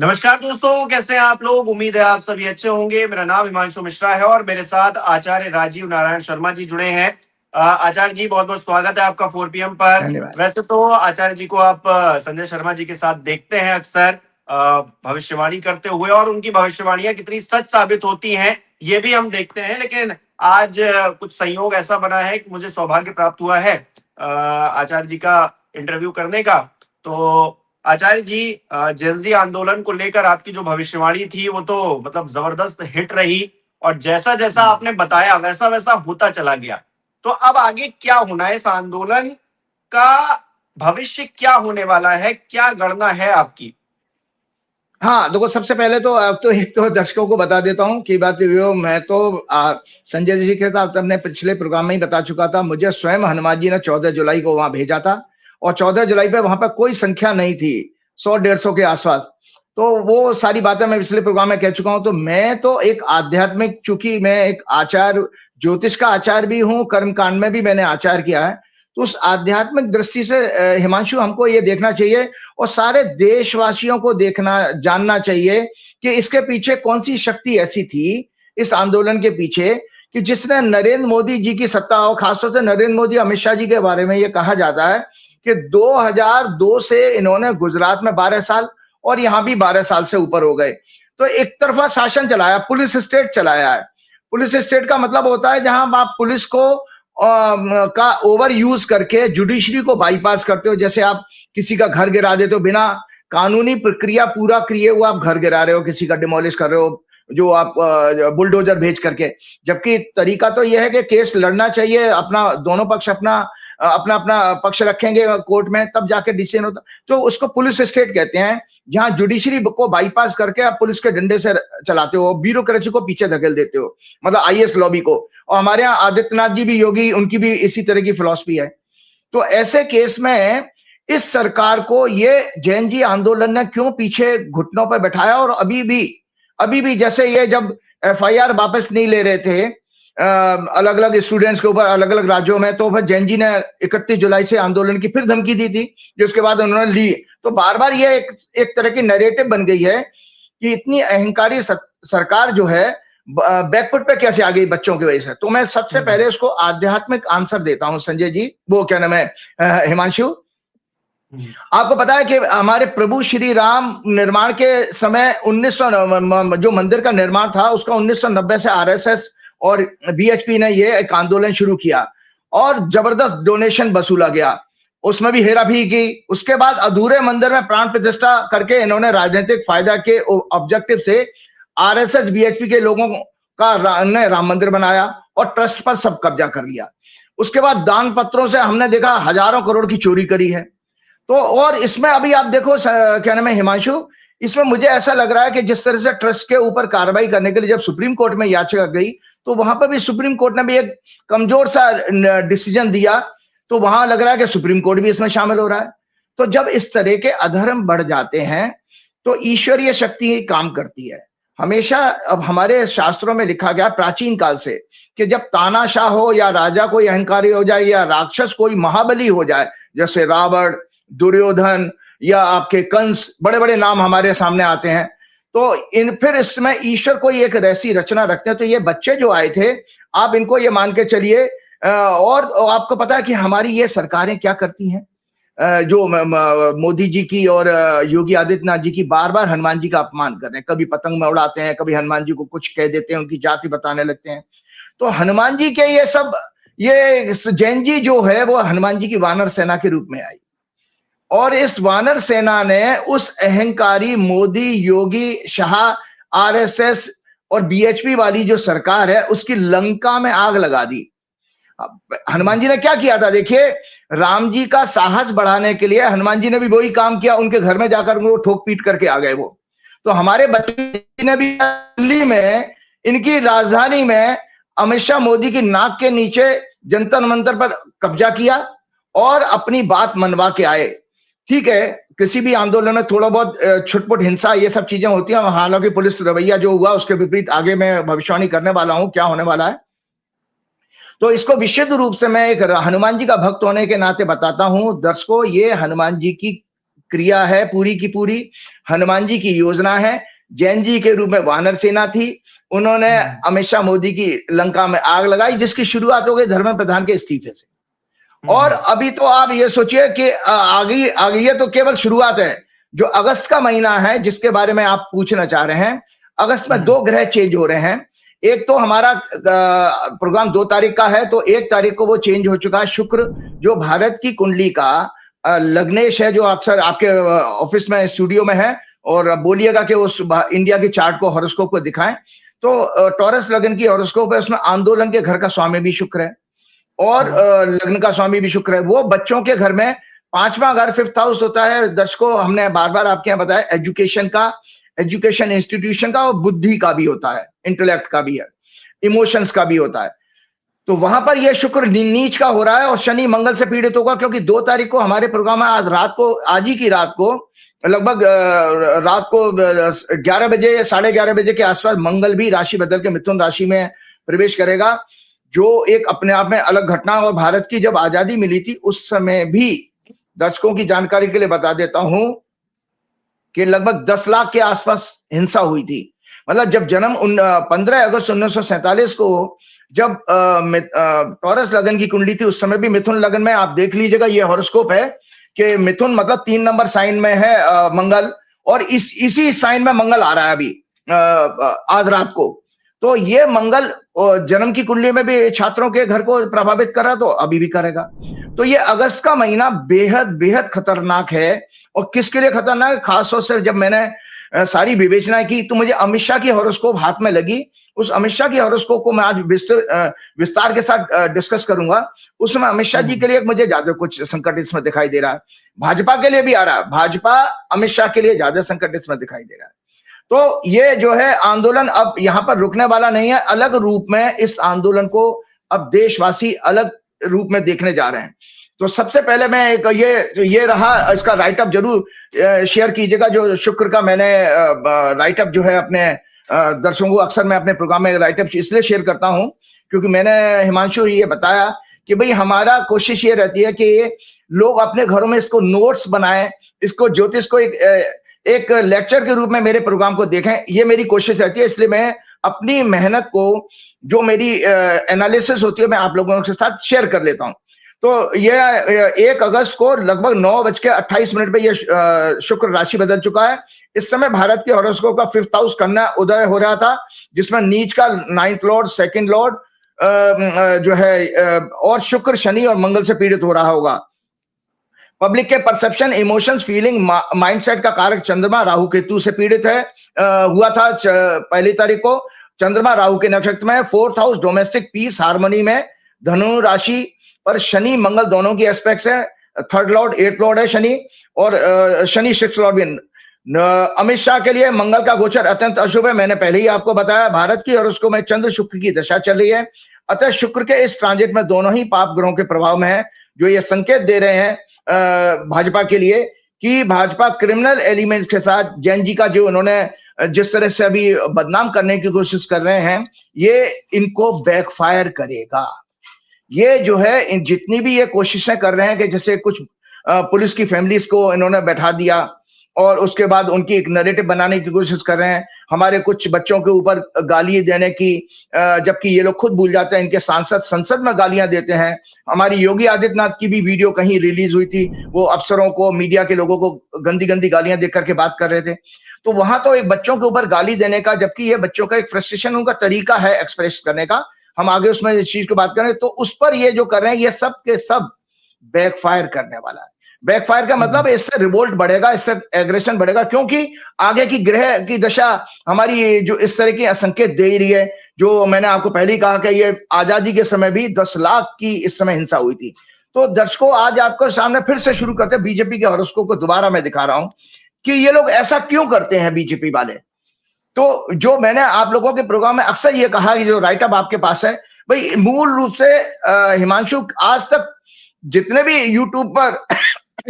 नमस्कार दोस्तों, कैसे हैं आप लोग। उम्मीद है आप सभी अच्छे होंगे। मेरा नाम हिमांशु मिश्रा है और मेरे साथ आचार्य राजीव नारायण शर्मा जी जुड़े हैं। आचार्य जी, बहुत बहुत स्वागत है आपका 4 PM पर। धन्यवाद। वैसे तो आचार्य जी को आप संजय शर्मा जी के साथ देखते हैं अक्सर भविष्यवाणी करते हुए, और उनकी भविष्यवाणियां कितनी सच साबित होती हैं ये भी हम देखते हैं। लेकिन आज कुछ संयोग ऐसा बना है कि मुझे सौभाग्य प्राप्त हुआ है आचार्य जी का इंटरव्यू करने का। तो आचार्य जी, जेनजी आंदोलन को लेकर आपकी जो भविष्यवाणी थी वो तो मतलब जबरदस्त हिट रही, और जैसा जैसा आपने बताया वैसा वैसा होता चला गया। तो अब आगे क्या होना है, इस आंदोलन का भविष्य क्या होने वाला है, क्या गणना है आपकी। हाँ, देखो सबसे पहले तो अब तो एक तो दर्शकों को बता देता हूँ कि बात ये मैं तो संजय जी के साथ अपने पिछले प्रोग्राम में ही बता चुका था। मुझे स्वयं हनुमान जी ने 14 जुलाई को वहां भेजा था और 14 जुलाई पे वहां पर कोई संख्या नहीं थी, 100-150 के आसपास। तो वो सारी बातें मैं पिछले प्रोग्राम में कह चुका हूं। तो मैं तो एक आध्यात्मिक, चूंकि मैं एक आचार्य, ज्योतिष का आचार्य भी हूं, कर्मकांड में भी मैंने आचार किया है। तो उस आध्यात्मिक दृष्टि से हिमांशु हमको ये देखना चाहिए और सारे देशवासियों को देखना जानना चाहिए कि इसके पीछे कौन सी शक्ति ऐसी थी इस आंदोलन के पीछे कि जिसने नरेंद्र मोदी जी की सत्ता, और खासतौर से नरेंद्र मोदी अमित शाह जी के बारे में ये कहा जाता है कि 2002 से इन्होंने गुजरात में 12 साल और यहां भी 12 साल से ऊपर हो गए। तो एक तरफा शासन चलाया, पुलिस स्टेट चलाया है। पुलिस स्टेट का मतलब होता है जहां आप पुलिस को का ओवर यूज करके जुडिशरी को बाईपास करते हो। जैसे आप किसी का घर गिरा देते हो, बिना कानूनी प्रक्रिया पूरा किए हुए आप घर गिरा रहे हो, किसी का डिमोलिश कर रहे हो, जो आप बुलडोजर भेज करके। जबकि तरीका तो यह है कि केस लड़ना चाहिए, अपना दोनों पक्ष अपना अपना अपना पक्ष रखेंगे कोर्ट में, तब जाके डिसीजन होता। तो उसको पुलिस स्टेट कहते हैं, जहां जुडिशरी को बाईपास करके आप पुलिस के डंडे से चलाते हो, ब्यूरोक्रेसी को पीछे धकेल देते हो, मतलब आईएएस लॉबी को। और हमारे यहाँ आदित्यनाथ जी भी, योगी, उनकी भी इसी तरह की फिलॉसफी है। तो ऐसे केस में इस सरकार को ये जैन जी आंदोलन ने क्यों पीछे घुटनों पर बैठाया। और अभी भी जैसे ये जब एफआईआर वापस नहीं ले रहे थे अलग अलग स्टूडेंट्स के ऊपर अलग अलग राज्यों में, तो फिर जैन जी ने 31 जुलाई से आंदोलन की फिर धमकी दी थी, जिसके बाद उन्होंने ली। तो बार बार ये एक तरह की नैरेटिव बन गई है कि इतनी अहंकारी सरकार जो है बैकफुट पे कैसे आ गई बच्चों की वजह से। तो मैं सबसे पहले उसको आध्यात्मिक आंसर देता हूं संजय जी, वो क्या नाम है हिमांशु। आपको पता है कि हमारे प्रभु श्री राम निर्माण के समय 1900 जो मंदिर का निर्माण था उसका 1990 से आरएसएस और बीएचपी ने ये एक आंदोलन शुरू किया और जबरदस्त डोनेशन वसूला गया, उसमें भी हेराफेरी की। उसके बाद अधूरे मंदिर में प्राण प्रतिष्ठा करके इन्होंने राजनीतिक फायदा के ऑब्जेक्टिव से आरएसएस बीएचपी के लोगों का राम मंदिर बनाया और ट्रस्ट पर सब कब्जा कर लिया। उसके बाद दान पत्रों से हमने देखा हजारों करोड़ की चोरी करी है। तो और इसमें अभी आप देखो क्या नाम है हिमांशु, इसमें मुझे ऐसा लग रहा है कि जिस तरह से ट्रस्ट के ऊपर कार्रवाई करने के लिए जब सुप्रीम कोर्ट में याचिका गई, तो वहां पर भी सुप्रीम कोर्ट ने भी एक कमजोर सा डिसीजन दिया। तो वहां लग रहा है कि सुप्रीम कोर्ट भी इसमें शामिल हो रहा है। तो जब इस तरह के अधर्म बढ़ जाते हैं तो ईश्वरीय शक्ति ही काम करती है हमेशा। अब हमारे शास्त्रों में लिखा गया प्राचीन काल से कि जब तानाशाह हो या राजा कोई अहंकारी हो जाए या राक्षस कोई महाबली हो जाए, जैसे रावण, दुर्योधन या आपके कंस, बड़े बड़े नाम हमारे सामने आते हैं, तो फिर इसमें ईश्वर कोई एक ऐसी रचना रखते हैं। तो ये बच्चे जो आए थे, आप इनको ये मान के चलिए। और आपको पता है कि हमारी ये सरकारें क्या करती हैं, जो मोदी जी की और योगी आदित्यनाथ जी की, बार बार हनुमान जी का अपमान कर रहे हैं। कभी पतंग में उड़ाते हैं, कभी हनुमान जी को कुछ कह देते हैं, उनकी जाति बताने लगते हैं। तो हनुमान जी के ये सब, ये जैन जी जो है वो हनुमान जी की वानर सेना के रूप में आई और इस वानर सेना ने उस अहंकारी मोदी, योगी, शाह, आरएसएस और बीएचपी वाली जो सरकार है उसकी लंका में आग लगा दी। हनुमान जी ने क्या किया था देखिए, राम जी का साहस बढ़ाने के लिए हनुमान जी ने भी वही काम किया, उनके घर में जाकर वो ठोक पीट करके आ गए वो। तो हमारे बच्चे ने भी दिल्ली में, इनकी राजधानी में अमित शाह मोदी की नाक के नीचे जंतर मंतर पर कब्जा किया और अपनी बात मनवा के आए। ठीक है, किसी भी आंदोलन में थोड़ा बहुत छुटपुट हिंसा ये सब चीजें होती हैं, हालांकि पुलिस रवैया जो हुआ उसके विपरीत आगे मैं भविष्यवाणी करने वाला हूं क्या होने वाला है। तो इसको विशुद्ध रूप से मैं एक हनुमान जी का भक्त होने के नाते बताता हूं दर्शकों, ये हनुमान जी की क्रिया है पूरी की पूरी, हनुमान जी की योजना है, जैन जी के रूप में वानर सेना थी, उन्होंने अमित शाह मोदी की लंका में आग लगाई, जिसकी शुरुआत हो गई धर्मेंद्र प्रधान के इस्तीफे से। और अभी तो आप ये सोचिए कि आगे आगे, ये तो केवल शुरुआत है। जो अगस्त का महीना है जिसके बारे में आप पूछना चाह रहे हैं, अगस्त में 2 ग्रह चेंज हो रहे हैं। एक तो हमारा प्रोग्राम 2 तारीख का है, तो 1 तारीख को वो चेंज हो चुका है। शुक्र जो भारत की कुंडली का लग्नेश है, जो अक्सर आपके ऑफिस में स्टूडियो में है, और बोलिएगा कि उस इंडिया की चार्ट को, हॉरोस्कोप को दिखाएं, तो टॉरस लग्न की हॉरोस्कोप है, उसमें आंदोलन के घर का स्वामी भी शुक्र है और लग्न का स्वामी भी शुक्र है। वो बच्चों के घर में 5वां घर 5th हाउस होता है। दर्शकों, हमने बार बार आपके यहाँ बताया, एजुकेशन का, एजुकेशन इंस्टीट्यूशन का और बुद्धि का भी होता है, इंटेलेक्ट का भी है, इमोशंस का भी होता है। तो वहां पर यह शुक्र नीच का हो रहा है और शनि मंगल से पीड़ित होगा, क्योंकि 2 तारीख को हमारे प्रोग्राम में आज ही की रात को लगभग रात को 11 बजे या 11:30 बजे के आसपास मंगल भी राशि बदल के मिथुन राशि में प्रवेश करेगा, जो एक अपने आप में अलग घटना। और भारत की जब आजादी मिली थी उस समय भी, दर्शकों की जानकारी के लिए बता देता हूं कि लगभग 10 लाख के आसपास हिंसा हुई थी। मतलब जब जन्म 15 अगस्त 1947 को जब टॉरस लगन की कुंडली थी, उस समय भी मिथुन लगन में, आप देख लीजिएगा, ये हॉरोस्कोप है कि मिथुन मतलब 3 नंबर साइन में है मंगल, और इसी साइन में मंगल आ रहा है अभी आज रात को। तो ये मंगल जन्म की कुंडली में भी छात्रों के घर को प्रभावित करा, तो अभी भी करेगा। तो ये अगस्त का महीना बेहद बेहद खतरनाक है। और किसके लिए खतरनाक है? खासतौर से जब मैंने सारी विवेचना की तो मुझे अमित शाह की हॉरोस्कोप हाथ में लगी। उस अमित शाह की हॉरोस्कोप को मैं आज विस्तार के साथ डिस्कस करूंगा। उसमें अमित शाह जी के लिए मुझे ज्यादा कुछ संकट इसमें दिखाई दे रहा है, भाजपा के लिए भी आ रहा है, भाजपा अमित शाह के लिए ज्यादा संकट इसमें दिखाई दे रहा है। तो ये जो है आंदोलन अब यहाँ पर रुकने वाला नहीं है। अलग रूप में इस आंदोलन को अब देशवासी अलग रूप में देखने जा रहे हैं। तो सबसे पहले मैं ये रहा, इसका राइटअप जरूर शेयर कीजिएगा। जो शुक्र का मैंने राइटअप जो है अपने दर्शकों को, अक्सर मैं अपने प्रोग्राम में राइटअप इसलिए शेयर करता हूं क्योंकि मैंने हिमांशु ये बताया कि भाई हमारा कोशिश ये रहती है कि लोग अपने घरों में इसको नोट्स बनाएं, इसको ज्योतिष को एक लेक्चर के रूप में मेरे प्रोग्राम को देखें। ये मेरी कोशिश रहती है। इसलिए मैं अपनी मेहनत को, जो मेरी एनालिसिस होती है, मैं आप लोगों के साथ शेयर कर लेता हूं। तो ये 1 अगस्त को लगभग 9:28 पे ये शुक्र राशि बदल चुका है। इस समय भारत के हॉरोस्कोप का 5th हाउस कन्या उदय हो रहा था, जिसमें नीच का 9th लॉर्ड, 2nd लॉर्ड जो है, और शुक्र शनि और मंगल से पीड़ित हो रहा होगा। पब्लिक के परसेप्शन, इमोशंस, फीलिंग, माइंडसेट का कारक चंद्रमा राहु केतु से पीड़ित है। हुआ था 1 तारीख को। चंद्रमा राहु के नक्षत्र में, 4th house domestic piece harmony में, धनु राशि पर शनि मंगल दोनों की एस्पेक्ट्स है। 3rd लॉर्ड 8th लॉर्ड है शनि, और शनि 6th लॉर्ड भी। अमित शाह के लिए मंगल का गोचर अत्यंत अशुभ है। मैंने पहले ही आपको बताया, भारत की हॉरोस्कोप में चंद्र शुक्र की दशा चल रही है। अतः शुक्र के इस ट्रांजिट में दोनों ही पाप ग्रहों के प्रभाव में है, जो ये संकेत दे रहे हैं भाजपा के लिए कि भाजपा क्रिमिनल एलिमेंट्स के साथ, जैन जी का जो उन्होंने जिस तरह से अभी बदनाम करने की कोशिश कर रहे हैं, ये इनको बैकफायर करेगा। ये जो है जितनी भी ये कोशिशें कर रहे हैं कि जैसे कुछ पुलिस की फैमिलीज को इन्होंने बैठा दिया और उसके बाद उनकी एक नैरेटिव बनाने की कोशिश कर रहे हैं, हमारे कुछ बच्चों के ऊपर गाली देने की, जबकि ये लोग खुद भूल जाते हैं इनके सांसद संसद में गालियां देते हैं। हमारी योगी आदित्यनाथ की भी वीडियो कहीं रिलीज हुई थी, वो अफसरों को, मीडिया के लोगों को गंदी गंदी गालियां देख करके बात कर रहे थे। तो वहां तो एक बच्चों के ऊपर गाली देने का, जबकि ये बच्चों का एक फ्रस्ट्रेशन, उनका तरीका है एक्सप्रेस करने का, हम आगे उसमें इस चीज की बात करें, तो उस पर ये जो कर रहे हैं ये सब के सब बैकफायर करने वाला है। बैकफायर का मतलब इससे रिवोल्ट बढ़ेगा, इससे एग्रेशन बढ़ेगा, क्योंकि आगे की ग्रह की दशा हमारी जो इस तरह की संकेत दे रही है। जो मैंने आपको पहले ही कहा कि ये आजादी के समय भी 10 लाख की इस समय हिंसा हुई थी। तो दर्शकों, आज आपको सामने फिर से शुरू करते हैं बीजेपी के हॉरोस्कोप को दोबारा मैं दिखा रहा हूं कि ये लोग ऐसा क्यों करते हैं बीजेपी वाले। तो जो मैंने आप लोगों के प्रोग्राम में अक्सर ये कहा कि जो राइटअप आपके पास है, भाई मूल रूप से हिमांशु, आज तक जितने भी यूट्यूब पर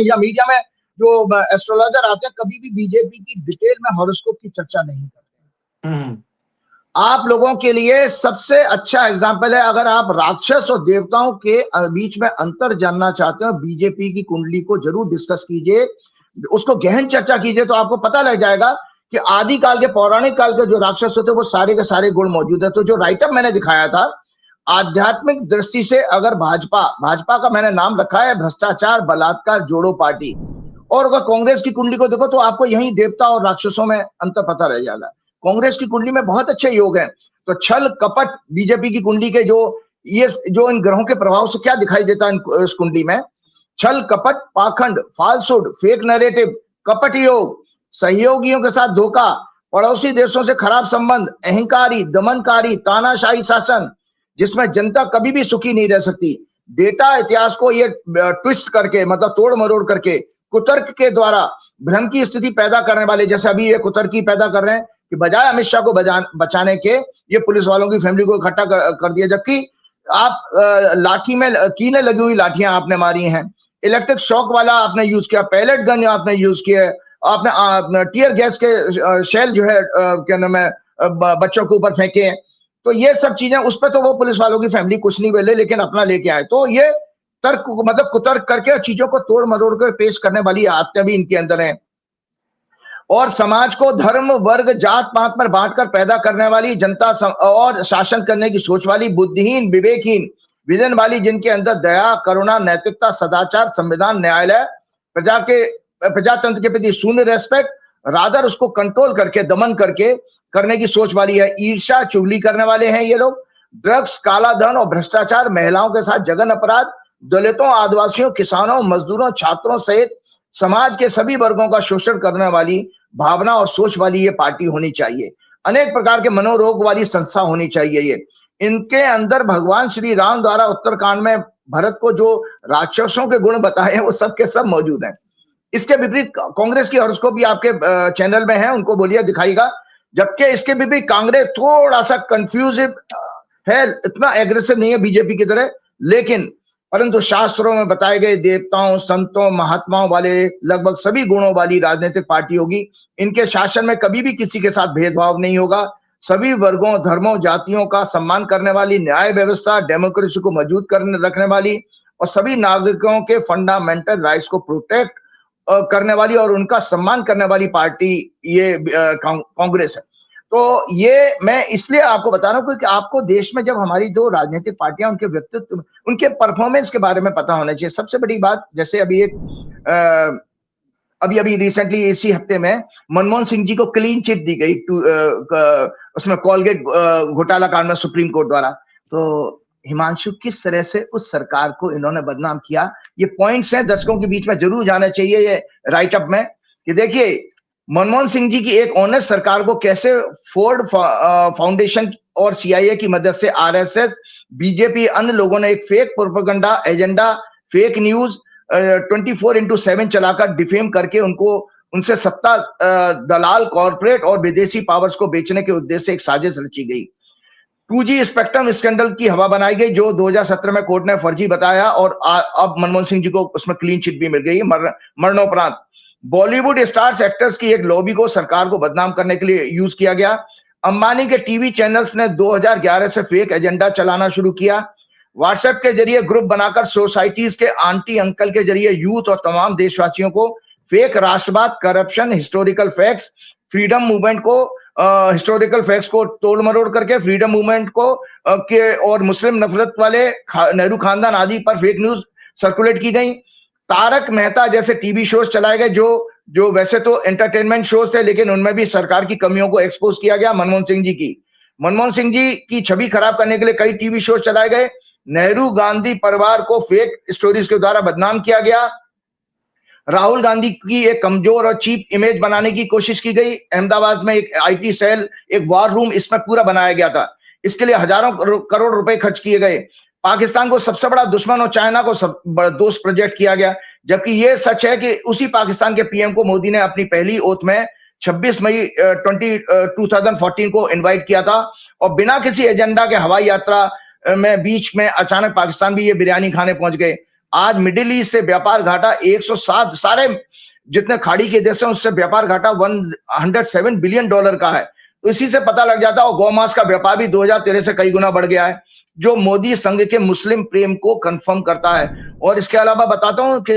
या मीडिया में जो एस्ट्रोलॉजर आते हैं, कभी भी बीजेपी की डिटेल में हॉरोस्कोप की चर्चा नहीं करते। आप लोगों के लिए सबसे अच्छा एग्जांपल है, अगर आप राक्षस और देवताओं के बीच में अंतर जानना चाहते हो, बीजेपी की कुंडली को जरूर डिस्कस कीजिए। उसको गहन चर्चा कीजिए तो आपको पता लग जाएगा कि आदि काल के, पौराणिक काल के जो राक्षस होते वो सारे के सारे गुण मौजूद है। तो जो राइटअप मैंने दिखाया था, आध्यात्मिक दृष्टि से अगर भाजपा का मैंने नाम रखा है भ्रष्टाचार बलात्कार जोड़ो पार्टी, और अगर कांग्रेस की कुंडली को देखो तो आपको यही देवता और राक्षसों में अंतर पता रह जाएगा। कांग्रेस की कुंडली में बहुत अच्छे योग हैं। तो छल कपट, बीजेपी की कुंडली के जो इन ग्रहों के प्रभाव से क्या दिखाई देता है इस कुंडली में, छल कपट, पाखंड, फाल्सुड, फेक नैरेटिव, कपट योग, सहयोगियों के साथ धोखा, पड़ोसी देशों से खराब संबंध, अहंकारी, दमनकारी, तानाशाही शासन जिसमें जनता कभी भी सुखी नहीं रह सकती, डेटा इतिहास को ये ट्विस्ट करके, मतलब तोड़ मरोड़ करके, कुतर्क के द्वारा भ्रम की स्थिति पैदा करने वाले, जैसे अभी ये कुतर्की पैदा कर रहे हैं कि बजाय अमित शाह को बचाने के ये पुलिस वालों की फैमिली को इकट्ठा कर दिया, जबकि आप लाठी में कीने लगी हुई लाठियां आपने मारी हैं, इलेक्ट्रिक शॉक वाला आपने यूज किया, पैलेट गन आपने यूज किया, आपने टीयर गैस के शेल जो है क्या नाम है बच्चों के ऊपर फेंके। तो ये सब चीजें, उस पर तो वो पुलिस वालों की फैमिली कुछ नहीं बोले, लेकिन अपना लेके आए। तो ये तर्क, मतलब कुतर्क करके चीजों को तोड़ मरोड़ कर पेश करने वाली आदतें भी इनके अंदर हैं, और समाज को धर्म वर्ग जात पात पर बांटकर पैदा करने वाली, जनता और शासन करने की सोच वाली, बुद्धिहीन विवेकहीन विजन वाली, जिनके अंदर दया करुणा नैतिकता सदाचार संविधान न्यायालय प्रजातंत्र के प्रति शून्य रेस्पेक्ट, रादर उसको कंट्रोल करके दमन करके करने की सोच वाली है। ईर्ष्या चुगली करने वाले हैं ये लोग। ड्रग्स, काला धन और भ्रष्टाचार, महिलाओं के साथ जघन्य अपराध, दलितों, आदिवासियों, किसानों, मजदूरों, छात्रों सहित समाज के सभी वर्गों का शोषण करने वाली भावना और सोच वाली ये पार्टी होनी चाहिए। अनेक प्रकार के मनोरोग वाली संस्था होनी चाहिए ये। इनके अंदर भगवान श्री राम द्वारा उत्तरकांड में भरत को जो राक्षसों के गुण बताए हैं वो सब के सब मौजूद हैं। इसके विपरीत कांग्रेस की हॉरोस्कोप भी आपके चैनल में है, उनको बोलिए दिखाएगा। जबकि इसके विपरीत कांग्रेस थोड़ा सा कंफ्यूजिव है, इतना एग्रेसिव नहीं है बीजेपी की तरह, लेकिन परंतु शास्त्रों में बताए गए देवताओं, संतों, महात्माओं वाले लगभग सभी गुणों वाली राजनीतिक पार्टी होगी। इनके शासन में कभी भी किसी के साथ भेदभाव नहीं होगा। सभी वर्गों, धर्मों, जातियों का सम्मान करने वाली, न्याय व्यवस्था, डेमोक्रेसी को मजबूत रखने वाली और सभी नागरिकों के फंडामेंटल राइट्स को प्रोटेक्ट करने वाली और उनका सम्मान करने वाली पार्टी ये कांग्रेस है। तो ये मैं इसलिए आपको बता रहा हूं क्योंकि आपको देश में जब हमारी जो राजनीतिक पार्टियां, उनके व्यक्तित्व, उनके परफॉर्मेंस के बारे में पता होना चाहिए। सबसे बड़ी बात, जैसे अभी एक अभी रिसेंटली इसी हफ्ते में मनमोहन सिंह जी को क्लीन चिट दी गई उसमें कोलगेट घोटाला कांड में सुप्रीम कोर्ट द्वारा। तो हिमांशु, किस तरह से उस सरकार को इन्होंने बदनाम किया, ये पॉइंट्स हैं दर्शकों के बीच में जरूर जाना चाहिए ये राइटअप में, कि देखिए मनमोहन सिंह जी की एक ऑनेस्ट सरकार को कैसे फोर्ड फाउंडेशन और सीआईए की मदद से आरएसएस, बीजेपी, अन्य लोगों ने एक fake propaganda agenda, fake news 24/7 चलाकर डिफेम करके उनसे सत्ता दलाल, कॉर्पोरेट और विदेशी पावर्स को बेचने के उद्देश्य से एक साजिश रची गई। 2G स्पेक्ट्रम स्कैंडल की हवा बनाई गई जो 2017 में कोर्ट ने फर्जी बताया, और अब मनमोहन सिंह जी को उसमें क्लीन चिट भी मिल गई मरणोपरांत। बॉलीवुड स्टार्स, एक्टर्स की एक लॉबी को सरकार को बदनाम करने के लिए यूज किया गया। अंबानी के टीवी चैनल्स ने 2011 से फेक एजेंडा चलाना शुरू किया। व्हाट्सएप के जरिए ग्रुप बनाकर सोसाइटीज के आंटी अंकल के जरिए यूथ और तमाम देशवासियों को फेक राष्ट्रवाद, corruption, historical facts, freedom movement को हिस्टोरिकल फैक्ट्स को तोड़ मरोड़ करके फ्रीडम मूवमेंट को के और मुस्लिम नफरत वाले नेहरू खानदान आदि पर फेक न्यूज सर्कुलेट की गई। तारक मेहता जैसे टीवी शोज चलाए गए जो वैसे तो एंटरटेनमेंट शोज थे, लेकिन उनमें भी सरकार की कमियों को एक्सपोज किया गया। मनमोहन सिंह जी की छवि खराब करने के लिए कई टीवी शोज चलाए गए। नेहरू गांधी परिवार को फेक स्टोरीज के द्वारा बदनाम किया गया। राहुल गांधी की एक कमजोर और चीप इमेज बनाने की कोशिश की गई। अहमदाबाद में एक आईटी सेल, एक वॉर रूम इसमें पूरा बनाया गया था। इसके लिए हजारों करोड़ रुपए खर्च किए गए। पाकिस्तान को सबसे बड़ा दुश्मन और चाइना को सब बड़ा दोस्त प्रोजेक्ट किया गया, जबकि यह सच है कि उसी पाकिस्तान के पीएम को मोदी ने अपनी पहली ओथ में 26 मई 2014 को इनवाइट किया था, और बिना किसी एजेंडा के हवाई यात्रा में बीच में अचानक पाकिस्तान भी ये बिरयानी खाने पहुंच गए। आज मिडिल ईस्ट से व्यापार घाटा 107, सारे जितने खाड़ी के देश हैं उससे व्यापार घाटा $107 बिलियन का है। तो इसी से पता लग जाता है। और गौमांस का व्यापार भी 2013 से कई गुना बढ़ गया है, जो मोदी संघ के मुस्लिम प्रेम को कंफर्म करता है। और इसके अलावा बताता हूं कि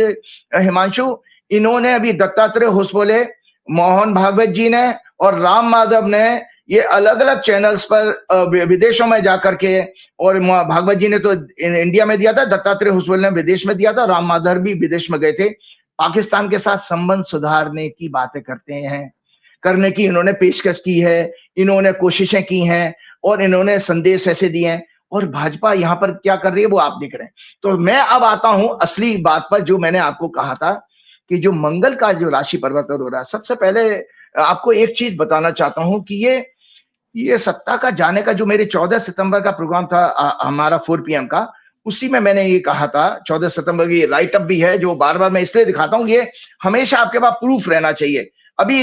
हिमांशु, इन्होंने अभी दत्तात्रेय होसबोले, मोहन भागवत जी ने और राम माधव ने ये अलग अलग चैनल्स पर विदेशों में जाकर के, और भागवत जी ने तो इंडिया में दिया था, दत्तात्रेय होसबोले ने विदेश में दिया था, राम माधव भी विदेश में गए थे, पाकिस्तान के साथ संबंध सुधारने की बातें करने की इन्होंने पेशकश की है, इन्होंने कोशिशें की हैं और इन्होंने संदेश ऐसे दिए हैं, और भाजपा यहां पर क्या कर रही है वो आप देख रहे हैं। तो मैं अब आता हूं असली बात पर, जो मैंने आपको कहा था कि जो मंगल का जो राशि परिवर्तन हो रहा है, सबसे पहले आपको एक चीज बताना चाहता हूं कि ये सत्ता का जाने का जो मेरे 14 सितंबर का प्रोग्राम था हमारा 4 PM का, उसी में मैंने ये कहा था, 14 सितंबर की राइट अप भी है जो बार बार मैं इसलिए दिखाता हूं, ये हमेशा आपके पास प्रूफ रहना चाहिए। अभी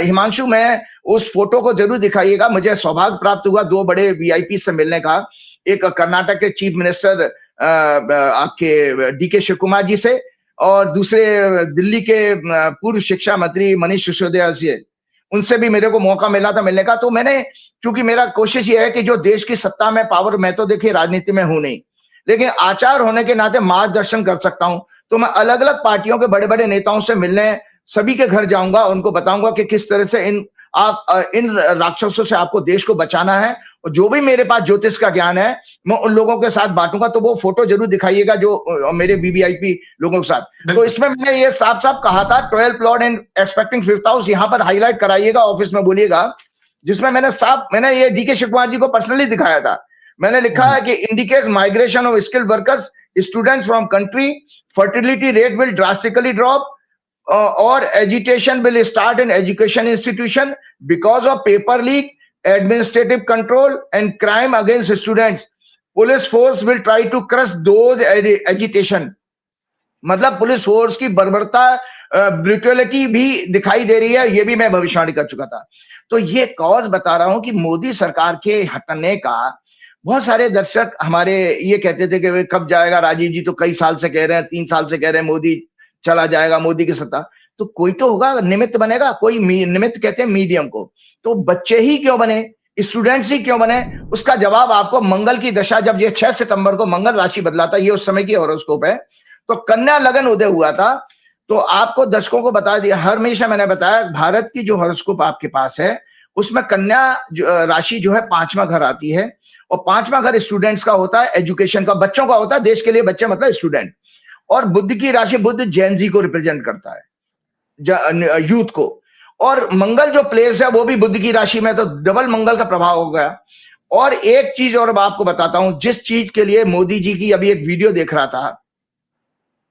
हिमांशु में उस फोटो को जरूर दिखाइएगा, मुझे सौभाग्य प्राप्त हुआ 2 बड़े VIP से मिलने का, एक कर्नाटक के चीफ मिनिस्टर आपके DK शिव कुमार जी से, और दूसरे दिल्ली के पूर्व शिक्षा मंत्री मनीष सिसोदिया से, उनसे भी मेरे को मौका मिला था मिलने का। तो मैंने, क्योंकि मेरा कोशिश ये है कि जो देश की सत्ता में पावर, मैं तो देखिए राजनीति में हूं नहीं, लेकिन आचार होने के नाते मार्गदर्शन कर सकता हूं, तो मैं अलग अलग पार्टियों के बड़े बड़े नेताओं से मिलने सभी के घर जाऊंगा, उनको बताऊंगा कि किस तरह से इन राक्षसों से आपको देश को बचाना है, और जो भी मेरे पास ज्योतिष का ज्ञान है मैं उन लोगों के साथ बांटूंगा। तो वो फोटो जरूर दिखाइएगा जो मेरे VVIP लोगों के साथ। तो इसमें मैंने ये साफ साफ कहा था 12 plot and expecting 5th house, यहां पर हाईलाइट कराइएगा, ऑफिस में बोलिएगा, जिसमें मैंने ये DK शिव कुमार जी को पर्सनली दिखाया था। मैंने लिखा है कि indicates migration of skilled workers, students from country, fertility rate will drastically drop, or agitation will start in education institution because of paper leak, administrative control and crime against students. Police force will try to crush those agitation. मतलब police force की बर्बरता, brutality भी दिखाई दे रही है, ये भी मैं भविष्यवाणी कर चुका था। तो ये कॉज बता रहा हूं कि मोदी सरकार के हटने का, बहुत सारे दर्शक हमारे ये कहते थे कि कब जाएगा राजीव जी, तो कई साल से कह रहे हैं, 3 साल से कह रहे हैं मोदी चला जाएगा, मोदी की सत्ता, तो कोई तो होगा, निमित्त बनेगा, कोई निमित्त कहते हैं मीडियम को, तो बच्चे ही क्यों बने, स्टूडेंट्स ही क्यों बने, उसका जवाब आपको मंगल की दशा, जब ये 6 सितंबर को मंगल राशि बदला था, ये उस समय की हॉरोस्कोप है, तो कन्या लगन उदय हुआ था। तो आपको दर्शकों को बता दिया, हमेशा मैंने बताया, भारत की जो हॉरोस्कोप आपके पास है उसमें कन्या राशि जो है 5वां घर आती है, और 5वां घर स्टूडेंट्स का होता है, एजुकेशन का, बच्चों का होता है, देश के लिए बच्चे मतलब स्टूडेंट। और बुध की राशि, बुध जैन जी को रिप्रेजेंट करता है, यूथ को, और मंगल जो प्लेस है वो भी बुध की राशि में, तो डबल मंगल का प्रभाव हो गया। और एक चीज और मैं आपको बताता हूं, जिस चीज के लिए मोदी जी की अभी एक वीडियो देख रहा था,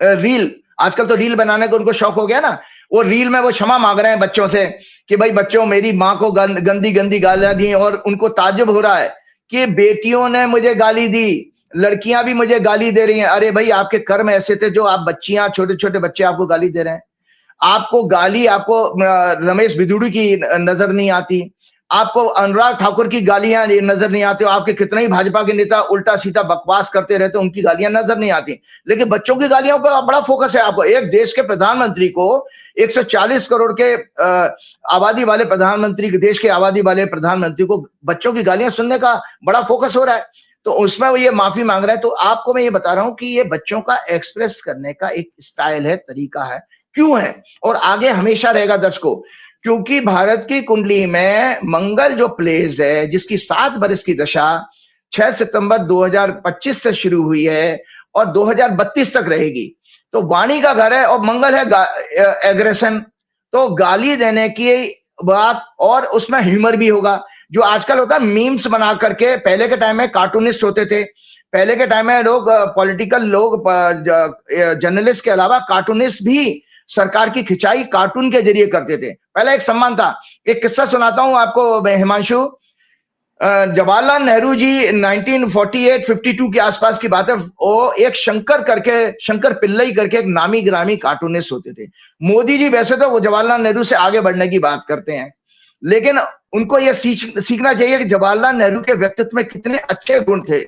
रील, आजकल तो रील बनाने का उनको शौक हो गया ना, वो रील में वो क्षमा मांग रहे हैं बच्चों से कि भाई बच्चों, मेरी माँ को गंदी गंदी गालियां दी, और उनको ताज्जुब हो रहा है कि बेटियों ने मुझे गाली दी, लड़कियां भी मुझे गाली दे रही हैं। अरे भाई, आपके कर्म ऐसे थे, जो आप बच्चियां, छोटे छोटे बच्चे आपको गाली दे रहे हैं, आपको गाली, आपको रमेश बिदुड़ी की नजर नहीं आती, आपको अनुराग ठाकुर की गालियां नजर नहीं आती, आपके कितने ही भाजपा के नेता उल्टा सीधा बकवास करते रहते, उनकी गालियां नजर नहीं आती, लेकिन बच्चों की गालियों पर बड़ा फोकस है आपको। एक देश के प्रधानमंत्री को, 140 करोड़ के आबादी वाले प्रधानमंत्री, देश के आबादी वाले प्रधानमंत्री को बच्चों की गालियां सुनने का बड़ा फोकस हो रहा है, तो उसमें वो ये माफी मांग रहा है। तो आपको मैं ये बता रहा हूं कि ये बच्चों का एक्सप्रेस करने का एक स्टाइल है, तरीका है, क्यों है, और आगे हमेशा रहेगा दर्शकों, क्योंकि भारत की कुंडली में मंगल जो प्लेस है, जिसकी 7 वर्ष की दशा 6 सितंबर 2025 से शुरू हुई है और 2032 तक रहेगी, तो वाणी का घर है, और मंगल है एग्रेशन, तो गाली देने की बात, और उसमें ह्यूमर भी होगा, जो आजकल होता है मीम्स बना करके। पहले के टाइम में कार्टूनिस्ट होते थे, पहले के टाइम में लोग, पॉलिटिकल लोग, जर्नलिस्ट के अलावा कार्टूनिस्ट भी सरकार की खिंचाई कार्टून के जरिए करते थे, पहला एक सम्मान था। एक किस्सा सुनाता हूं आपको हिमांशु, जवाहरलाल नेहरू जी 1948-52 के आसपास की बात है, वो एक शंकर पिल्लई करके एक नामी ग्रामी कार्टूनिस्ट होते थे। मोदी जी वैसे तो वो जवाहरलाल नेहरू से आगे बढ़ने की बात करते हैं, लेकिन उनको यह सीखना चाहिए कि जवाहरलाल नेहरू के व्यक्तित्व में कितने अच्छे गुण थे।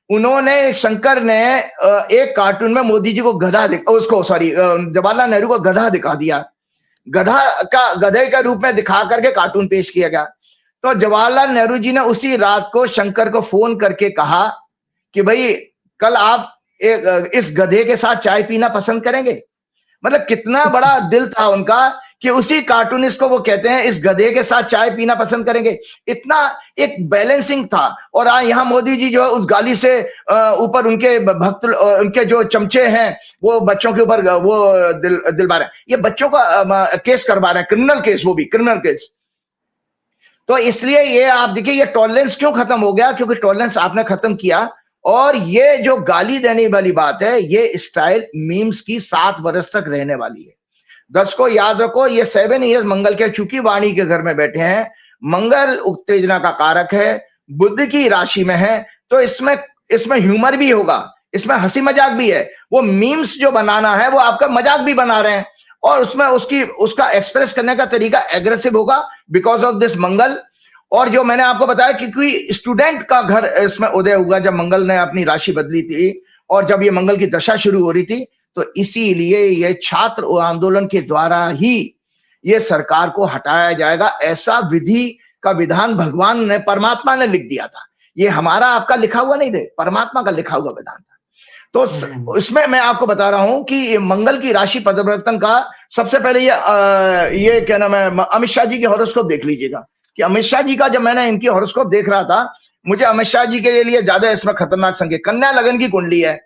उन्होंने, शंकर ने एक कार्टून में मोदी जी को जवाहरलाल नेहरू को गधा दिखा दिया, गधे के रूप में दिखा करके कार्टून पेश किया गया। तो जवाहरलाल नेहरू जी ने उसी रात को शंकर को फोन करके कहा कि भाई, कल आप इस गधे के साथ चाय पीना पसंद करेंगे? मतलब कितना बड़ा दिल था उनका कि उसी कार्टूनिस्ट को वो कहते हैं इस गधे के साथ चाय पीना पसंद करेंगे। इतना एक बैलेंसिंग था। और यहाँ मोदी जी जो है उस गाली से ऊपर उनके भक्त, उनके जो चमचे हैं वो बच्चों के ऊपर वो दिलवा रहे हैं, ये बच्चों का केस करवा रहे हैं, क्रिमिनल केस, वो भी क्रिमिनल केस। तो इसलिए ये आप देखिए ये टॉलरेंस क्यों खत्म हो गया, क्योंकि टॉलरेंस आपने खत्म किया। और ये जो गाली देने वाली बात है, ये स्टाइल मीम्स की 7 वर्ष तक रहने वाली है। दर्शकों याद रखो, ये 7 ईयर्स मंगल के, चूंकि वाणी के घर में बैठे हैं, मंगल उत्तेजना का कारक है, बुध की राशि में है, तो इसमें ह्यूमर भी होगा, इसमें हंसी मजाक भी है। वो मीम्स जो बनाना है वो आपका मजाक भी बना रहे हैं, और उसमें उसका एक्सप्रेस करने का तरीका एग्रेसिव होगा बिकॉज ऑफ दिस मंगल। और जो मैंने आपको बताया कि कोई स्टूडेंट का घर इसमें उदय हुआ जब मंगल ने अपनी राशि बदली थी, और जब ये मंगल की दशा शुरू हो रही थी, तो इसीलिए ये छात्र आंदोलन के द्वारा ही ये सरकार को हटाया जाएगा, ऐसा विधि का विधान भगवान ने, परमात्मा ने लिख दिया था। ये हमारा आपका लिखा हुआ नहीं थे, परमात्मा का लिखा हुआ विधान था। तो इसमें मैं आपको बता रहा हूं कि मंगल की राशि परिवर्तन का सबसे पहले ये क्या नाम है, अमित शाह जी के हॉरोस्कोप देख लीजिएगा कि अमित शाह जी का, जब मैंने इनकी हॉरोस्कोप देख रहा था, मुझे अमित शाह जी के लिए ज्यादा इसमें खतरनाक संकेत, कन्या लगन की कुंडली है,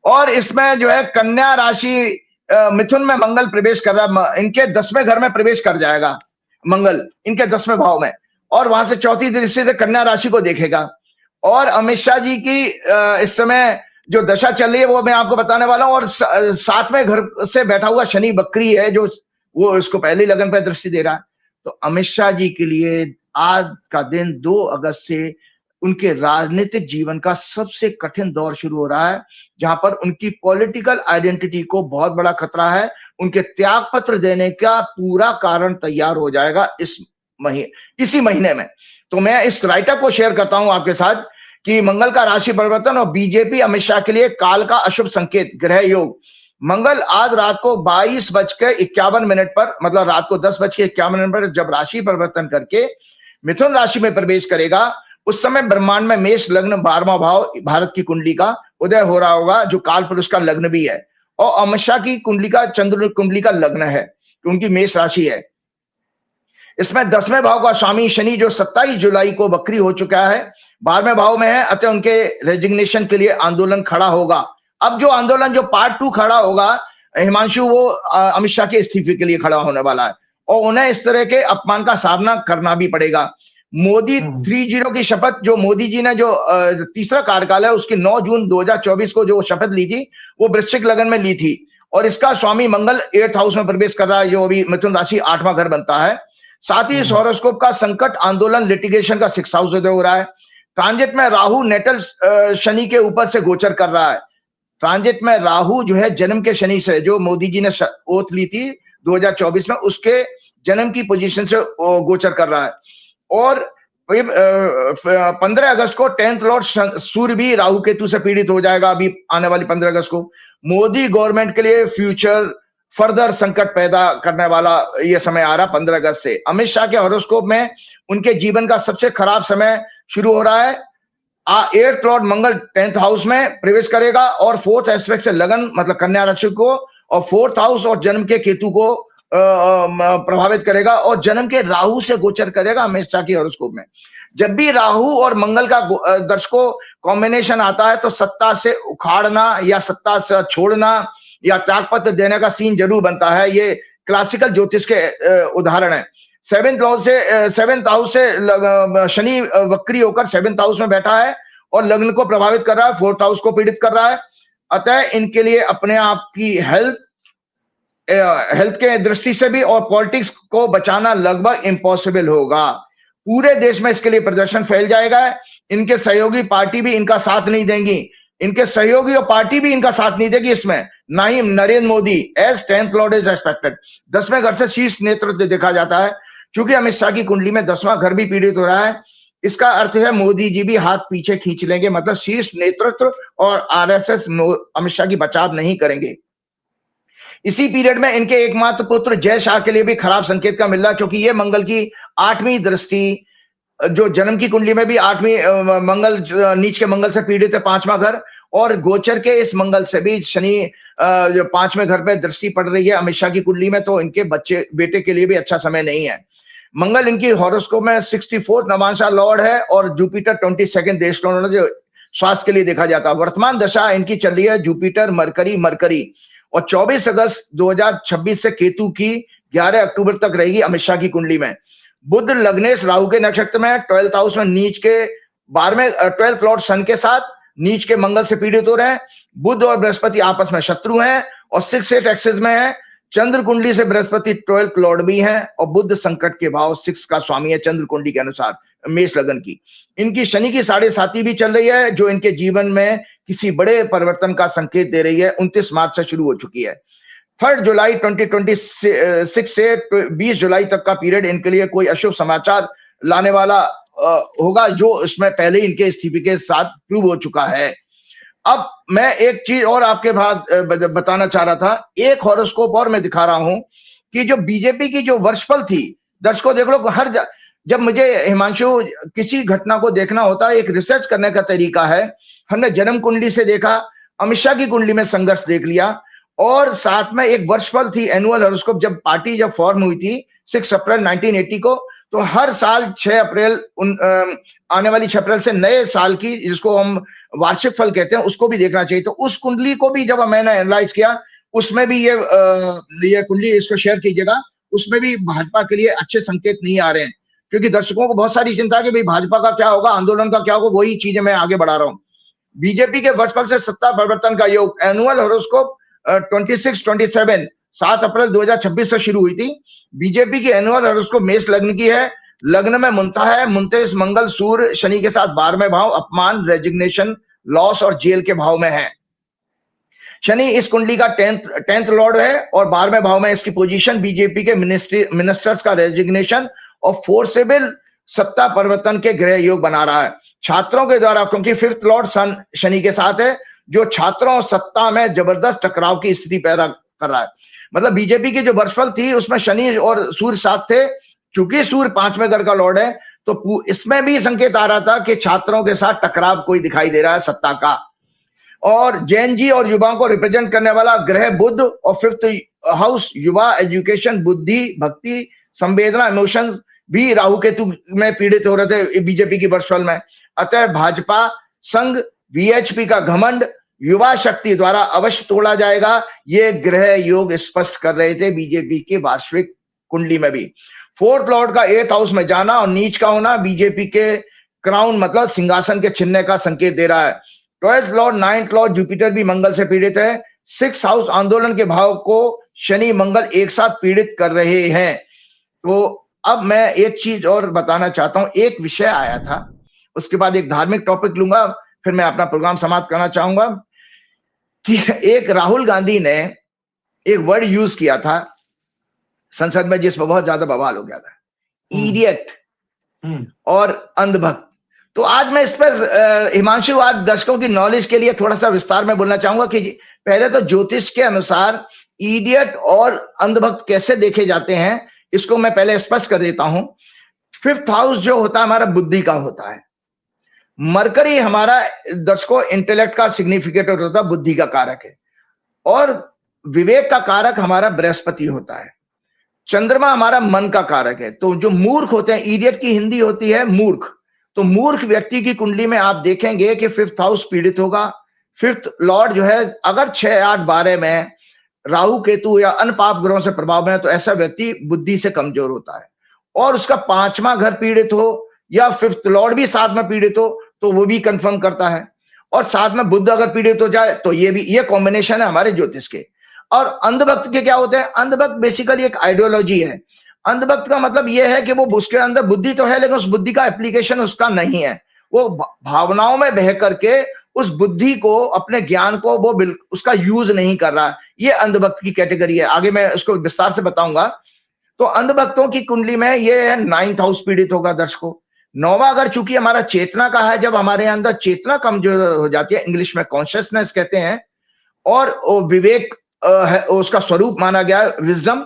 और इसमें जो है कन्या राशि मिथुन में मंगल प्रवेश कर रहा है, इनके 10वें घर में प्रवेश कर जाएगा मंगल, इनके 10वें भाव में, और वहां से चौथी दृष्टि से कन्या राशि को देखेगा। और अमित शाह जी की इस समय जो दशा चल रही है वो मैं आपको बताने वाला हूं। और 7वें घर से बैठा हुआ शनि बकरी है, जो वो इसको पहली लगन पर दृष्टि दे रहा है। तो अमित शाह जी के लिए आज का दिन 2 अगस्त से उनके राजनीतिक जीवन का सबसे कठिन दौर शुरू हो रहा है, जहां पर उनकी पॉलिटिकल आइडेंटिटी को बहुत बड़ा खतरा है। उनके त्याग पत्र देने का पूरा कारण तैयार हो जाएगा इसी महीने में। तो मैं इस राइटअप को शेयर करता हूं आपके साथ कि मंगल का राशि परिवर्तन और बीजेपी अमित शाह के लिए काल का अशुभ संकेत, ग्रह योग। मंगल आज रात को 22:51 पर, मतलब रात को 10:51 पर जब राशि परिवर्तन करके मिथुन राशि में प्रवेश करेगा, उस समय ब्रह्मांड में मेष लग्न 12वां भाव भारत की कुंडली का उदय हो रहा होगा, जो काल पुरुष का लग्न भी है, और अमित शाह की कुंडली का, चंद्र कुंडली का लग्न है, उनकी मेष राशि है। इसमें 10वें भाव का स्वामी शनि जो 27 जुलाई को वक्री हो चुका है, 12वें भाव में है, अतः उनके रेजिग्नेशन के लिए आंदोलन खड़ा होगा। अब जो आंदोलन, जो पार्ट 2 खड़ा होगा हिमांशु, वो अमित शाह के इस्तीफे के लिए खड़ा होने वाला है, और उन्हें इस तरह के अपमान का सामना करना भी पड़ेगा। मोदी 30 की शपथ, जो मोदी जी ने जो तीसरा कार्यकाल है उसकी 9 जून 2024 को जो शपथ ली थी, वो वृश्चिक लगन में ली थी, और इसका स्वामी मंगल 8th हाउस में प्रवेश कर रहा है, जो अभी मिथुन राशि 8वां घर बनता है। साथ ही इस हॉरोस्कोप का संकट, आंदोलन, लिटिगेशन का 6th हाउस उदय हो रहा है। ट्रांजिट में राहु नेटल शनि के ऊपर से गोचर कर रहा है। ट्रांजिट में राहु जो है जन्म के शनि से, जो मोदी जी ने ओथ ली थी 2024 में, उसके जन्म की पोजीशन से गोचर कर रहा है। और 15 अगस्त को 10th लॉर्ड सूर्य भी राहु केतु से पीड़ित हो जाएगा, अभी आने वाली 15 अगस्त को। मोदी गवर्नमेंट के लिए फ्यूचर फर्दर संकट पैदा करने वाला यह समय आ रहा 15 अगस्त से। अमित शाह के हॉरोस्कोप में उनके जीवन का सबसे खराब समय शुरू हो रहा है। 8th लॉर्ड मंगल 10th हाउस में प्रवेश करेगा, और 4th एस्पेक्ट से लगन, मतलब कन्या राशि को, और 4th हाउस और जन्म के केतु को प्रभावित करेगा, और जन्म के राहु से गोचर करेगा अमित शाह की हॉरोस्कोप में। जब भी राहु और मंगल का दर्शकों कॉम्बिनेशन आता है, तो सत्ता से उखाड़ना या सत्ता से छोड़ना या त्यागपत्र देने का सीन जरूर बनता है। ये क्लासिकल ज्योतिष के उदाहरण है। 7th हाउस से शनि वक्री होकर 7th हाउस में बैठा है, और लग्न को प्रभावित कर रहा है, 4th हाउस को पीड़ित कर रहा है। अतः इनके लिए अपने आप की हेल्थ के दृष्टि से भी और पॉलिटिक्स को बचाना लगभग इम्पॉसिबल होगा। पूरे देश में इसके लिए प्रदर्शन फैल जाएगा। इनके सहयोगी पार्टी भी इनका साथ नहीं देंगी, इनके सहयोगी और पार्टी भी इनका साथ नहीं देगी इसमें, ना ही Narendra Modi, as 10th lord is expected. 10वें घर से शीर्ष नेतृत्व देखा जाता है। क्योंकि अमित शाह की कुंडली में 10वां घर भी पीड़ित हो रहा है, इसका अर्थ है मोदी जी भी हाथ पीछे खींच लेंगे, मतलब शीर्ष नेतृत्व और आरएसएस अमित शाह की बचाव नहीं करेंगे। इसी पीरियड में इनके एकमात्र पुत्र जय शाह के लिए भी खराब संकेत का मिल रहा है, क्योंकि ये मंगल की 8वीं दृष्टि, जो जन्म की कुंडली में भी 8वीं मंगल, नीच के मंगल से पीड़ित है 5वां घर, और गोचर के इस मंगल से भी शनि जो 5वें घर पे दृष्टि पड़ रही है अमित शाह की कुंडली में, तो इनके बच्चे बेटे के लिए भी अच्छा समय नहीं है। मंगल इनकी हॉरोस्कोप में 64 नवांशा लॉर्ड है और जुपिटर 22 देश लॉर्ड, जो स्वास्थ्य के लिए देखा जाता है। वर्तमान दशा इनकी चल रही है जुपिटर मरकरी और 24 अगस्त 2026 से केतु की 11 अक्टूबर तक रहेगी अमित शाह की कुंडली में। बुध लग्नेश राहु के नक्षत्र में 12th हाउस में नीच के 12th लॉर्ड सन के साथ नीच के मंगल से पीड़ित हो रहे हैं। बुध और बृहस्पति आपस में शत्रु हैं और 6-8 एक्सिस में है। चंद्र कुंडली से बृहस्पति 12th लॉर्ड भी है और बुध संकट के भाव 6 का स्वामी है चंद्र कुंडली के अनुसार मेष लगन की। इनकी शनि की 7.5 भी चल रही है जो इनके जीवन में किसी बड़े परिवर्तन का संकेत दे रही है। 29 मार्च से शुरू हो चुकी है। 3 जुलाई 2026 से 20 जुलाई तक का पीरियड इनके लिए कोई अशुभ समाचार लाने वाला होगा, जो इसमें पहले ही इनके स्थिति के साथ प्रूव हो चुका है। अब मैं एक चीज और आपके बाद बताना चाह रहा था। एक हॉरोस्कोप और मैं दिखा रहा हूं कि जो बीजेपी की जो वर्षफल थी, दर्शकों देख लो, जब मुझे हिमांशु किसी घटना को देखना होता है, एक रिसर्च करने का तरीका है। हमने जन्म कुंडली से देखा, अमित शाह की कुंडली में संघर्ष देख लिया और साथ में एक वर्षफल थी एनुअल हॉरोस्कोप। जब पार्टी फॉर्म हुई थी 6 अप्रैल 1980 को, तो हर साल 6 अप्रैल आने वाली 6 अप्रैल से नए साल की, जिसको हम वार्षिक फल कहते हैं, उसको भी देखना चाहिए। तो उस कुंडली को भी जब मैंने एनालाइज किया, उसमें भी ये कुंडली इसको शेयर कीजिएगा, उसमें भी भाजपा के लिए अच्छे संकेत नहीं आ रहे हैं, क्योंकि दर्शकों को बहुत सारी चिंता है कि भाई भाजपा का क्या होगा, आंदोलन का क्या होगा। वही चीजें मैं आगे बढ़ा रहा हूँ। बीजेपी के वर्षफल से सत्ता परिवर्तन का योग, एनुअल हॉरोस्कोप 26-27 7 अप्रैल 2026 से शुरू हुई थी। बीजेपी की एनुअल हॉरोस्कोप मेष लग्न की है। लग्न में मुंता है, मुंतेस मंगल सूर्य शनि के साथ 12वें भाव, अपमान, रेजिग्नेशन, लॉस और जेल के भाव में है। शनि इस कुंडली का 10th लॉर्ड है और 12वें भाव में इसकी पोजीशन बीजेपी के मिनिस्टर्स का रेजिग्नेशन और फोर्सेबल सत्ता परिवर्तन के ग्रह योग बना रहा है। छात्रों के द्वारा, क्योंकि 5th लॉर्ड सन शनि के साथ है, जो छात्रों सत्ता में जबरदस्त टकराव की स्थिति पैदा कर रहा है। मतलब बीजेपी की जो वर्षफल थी उसमें शनि और सूर्य साथ थे। चूंकि सूर्य 5वें घर का लॉर्ड है, तो इसमें भी संकेत आ रहा था कि छात्रों के साथ टकराव कोई दिखाई दे रहा है सत्ता का। और जैन जी और युवाओं को रिप्रेजेंट करने वाला ग्रह बुध और 5th हाउस युवा, एजुकेशन, बुद्धि, भक्ति, संवेदना, इमोशन भी राहु केतु में पीड़ित हो रहे थे बीजेपी की वर्षफल में। अतः भाजपा संघ, वीएचपी का घमंड युवा शक्ति द्वारा अवश्य तोड़ा जाएगा, ये ग्रह योग स्पष्ट कर रहे थे बीजेपी की वार्षिक कुंडली में भी। 4th लॉर्ड का 8th हाउस में जाना और नीच का होना बीजेपी के क्राउन मतलब सिंहासन के छिनने का संकेत दे रहा है। 12th Lord 9th Lord Jupiter भी मंगल से पीड़ित है। 6th हाउस आंदोलन के भाव को शनि मंगल एक साथ पीड़ित कर रहे हैं। तो अब मैं एक चीज और बताना चाहता हूं। एक विषय आया था, उसके बाद एक धार्मिक टॉपिक लूंगा, फिर मैं अपना प्रोग्राम समाप्त करना चाहूंगा। कि एक राहुल गांधी ने एक वर्ड यूज किया था संसद में जिसमें बहुत ज्यादा बवाल हो गया था, इडियट और अंधभक्त। तो आज मैं इस पर हिमांशु, आज दर्शकों की नॉलेज के लिए थोड़ा सा विस्तार में बोलना चाहूंगा कि पहले तो ज्योतिष के अनुसार इडियट और अंधभक्त कैसे देखे जाते हैं, इसको मैं पहले स्पष्ट कर देता हूं। 5th हाउस जो होता है हमारा बुद्धि का होता है। मरकरी हमारा दर्शकों इंटेलेक्ट का सिग्निफिकेटर होता है, बुद्धि का कारक है। और विवेक का कारक हमारा बृहस्पति होता है। चंद्रमा हमारा मन का कारक है। तो जो मूर्ख होते हैं, इडियट की हिंदी होती है मूर्ख। तो मूर्ख व्यक्ति की कुंडली में आप देखेंगे कि 5th हाउस पीड़ित होगा। 5th लॉर्ड जो है अगर 6, 8, 12 में राहु केतु या अन्य पाप ग्रहों से प्रभाव में है, तो ऐसा व्यक्ति बुद्धि से कमजोर होता है। और उसका 5वां घर पीड़ित हो या 5th लॉर्ड भी साथ में पीड़ित हो, तो वो भी कंफर्म करता है। और साथ में बुध अगर पीड़ित हो जाए, तो ये कॉम्बिनेशन है हमारे ज्योतिष के। और अंधभक्त के क्या होते हैं? अंधभक्त बेसिकली एक आइडियोलॉजी है। अंधभक्त का मतलब यह है कि वो उसके अंदर बुद्धि तो है, लेकिन उस बुद्धि का एप्लीकेशन उसका नहीं है। वो भावनाओं में बह करके उस बुद्धि को, अपने ज्ञान को वो उसका यूज नहीं कर रहा है। ये अंधभक्त की कैटेगरी है। आगे मैं उसको विस्तार से बताऊंगा। तो अंधभक्तों की कुंडली में ये है 9th हाउस पीड़ित होगा दर्शकों। 9वां अगर चूंकि हमारा चेतना का है, जब हमारे अंदर चेतना कमजोर हो जाती है, इंग्लिश में कॉन्शियसनेस कहते हैं, और विवेक उसका स्वरूप माना गया है विजडम।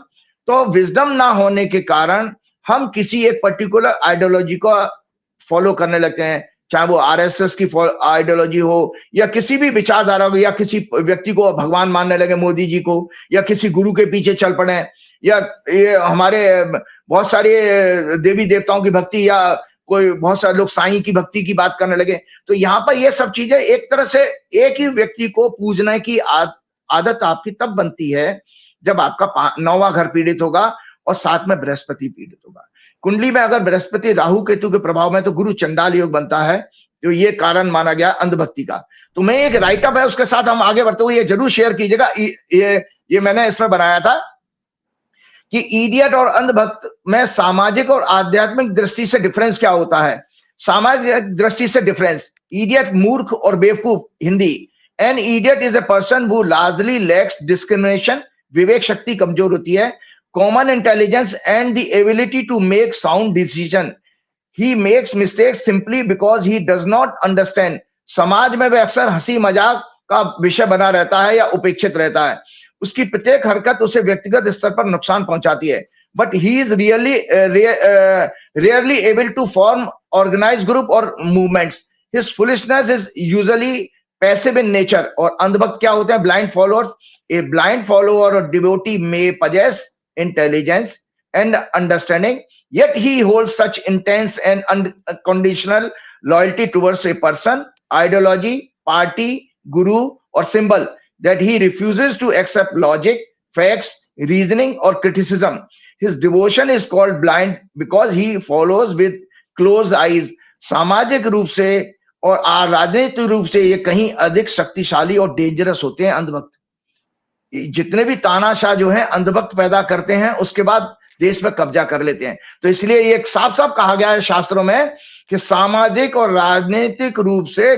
तो विजडम ना होने के कारण हम किसी एक पर्टिकुलर आइडियोलॉजी को फॉलो करने लगते हैं। चाहे वो आरएसएस की आइडियोलॉजी हो या किसी भी विचारधारा हो, या किसी व्यक्ति को भगवान मानने लगे मोदी जी को, या किसी गुरु के पीछे चल पड़े, या ये हमारे बहुत सारे देवी देवताओं की भक्ति, या कोई बहुत सारे लोग साईं की भक्ति की बात करने लगे। तो यहाँ पर ये सब चीजें एक तरह से एक ही व्यक्ति को पूजने की आदत आपकी तब बनती है जब आपका 9वां घर पीड़ित होगा और साथ में बृहस्पति पीड़ित होगा। कुंडली में अगर बृहस्पति राहु केतु के प्रभाव में तो गुरु चंडाल योग बनता है, तो ये कारण माना गया अंधभक्ति का। तो मैं एक राइटअप है उसके साथ हम आगे बढ़ते हुए ये जरूर शेयर कीजिएगा। ये मैंने इसमें बनाया था कि इडियट और अंधभक्त में सामाजिक और आध्यात्मिक दृष्टि से डिफरेंस क्या होता है। सामाजिक दृष्टि से डिफरेंस, इडियट मूर्ख और बेवकूफ, Hindi. An idiot is a person who largely lacks discrimination, विवेक शक्ति कमजोर होती है, common intelligence and the ability to make sound decision. He makes mistakes simply because he does not understand. समाज में वह अक्सर हंसी मजाक का विषय बना रहता है या उपेक्षित रहता है। उसकी प्रत्येक हरकत उसे व्यक्तिगत स्तर पर नुकसान पहुंचाती है, but he is rarely able to form organise group और movements. His foolishness is usually passive in nature. और अंधभक्त क्या होते हैं? Blind followers. A blind follower और devotee may possess intelligence and understanding, yet he holds such intense and unconditional loyalty towards a person, ideology, party, guru or symbol that he refuses to accept logic, facts, reasoning or criticism. His devotion is called blind because he follows with closed eyes. सामाजिक रूप से और राजनीतिक रूप से ये कहीं अधिक शक्तिशाली और डेंजरस होते हैं अंधभक्त। जितने भी तानाशाह जो हैं अंधभक्त पैदा करते हैं, उसके बाद देश पर कब्जा कर लेते हैं। तो इसलिए ये साफ साफ कहा गया है शास्त्रों में कि सामाजिक और राजनीतिक रूप से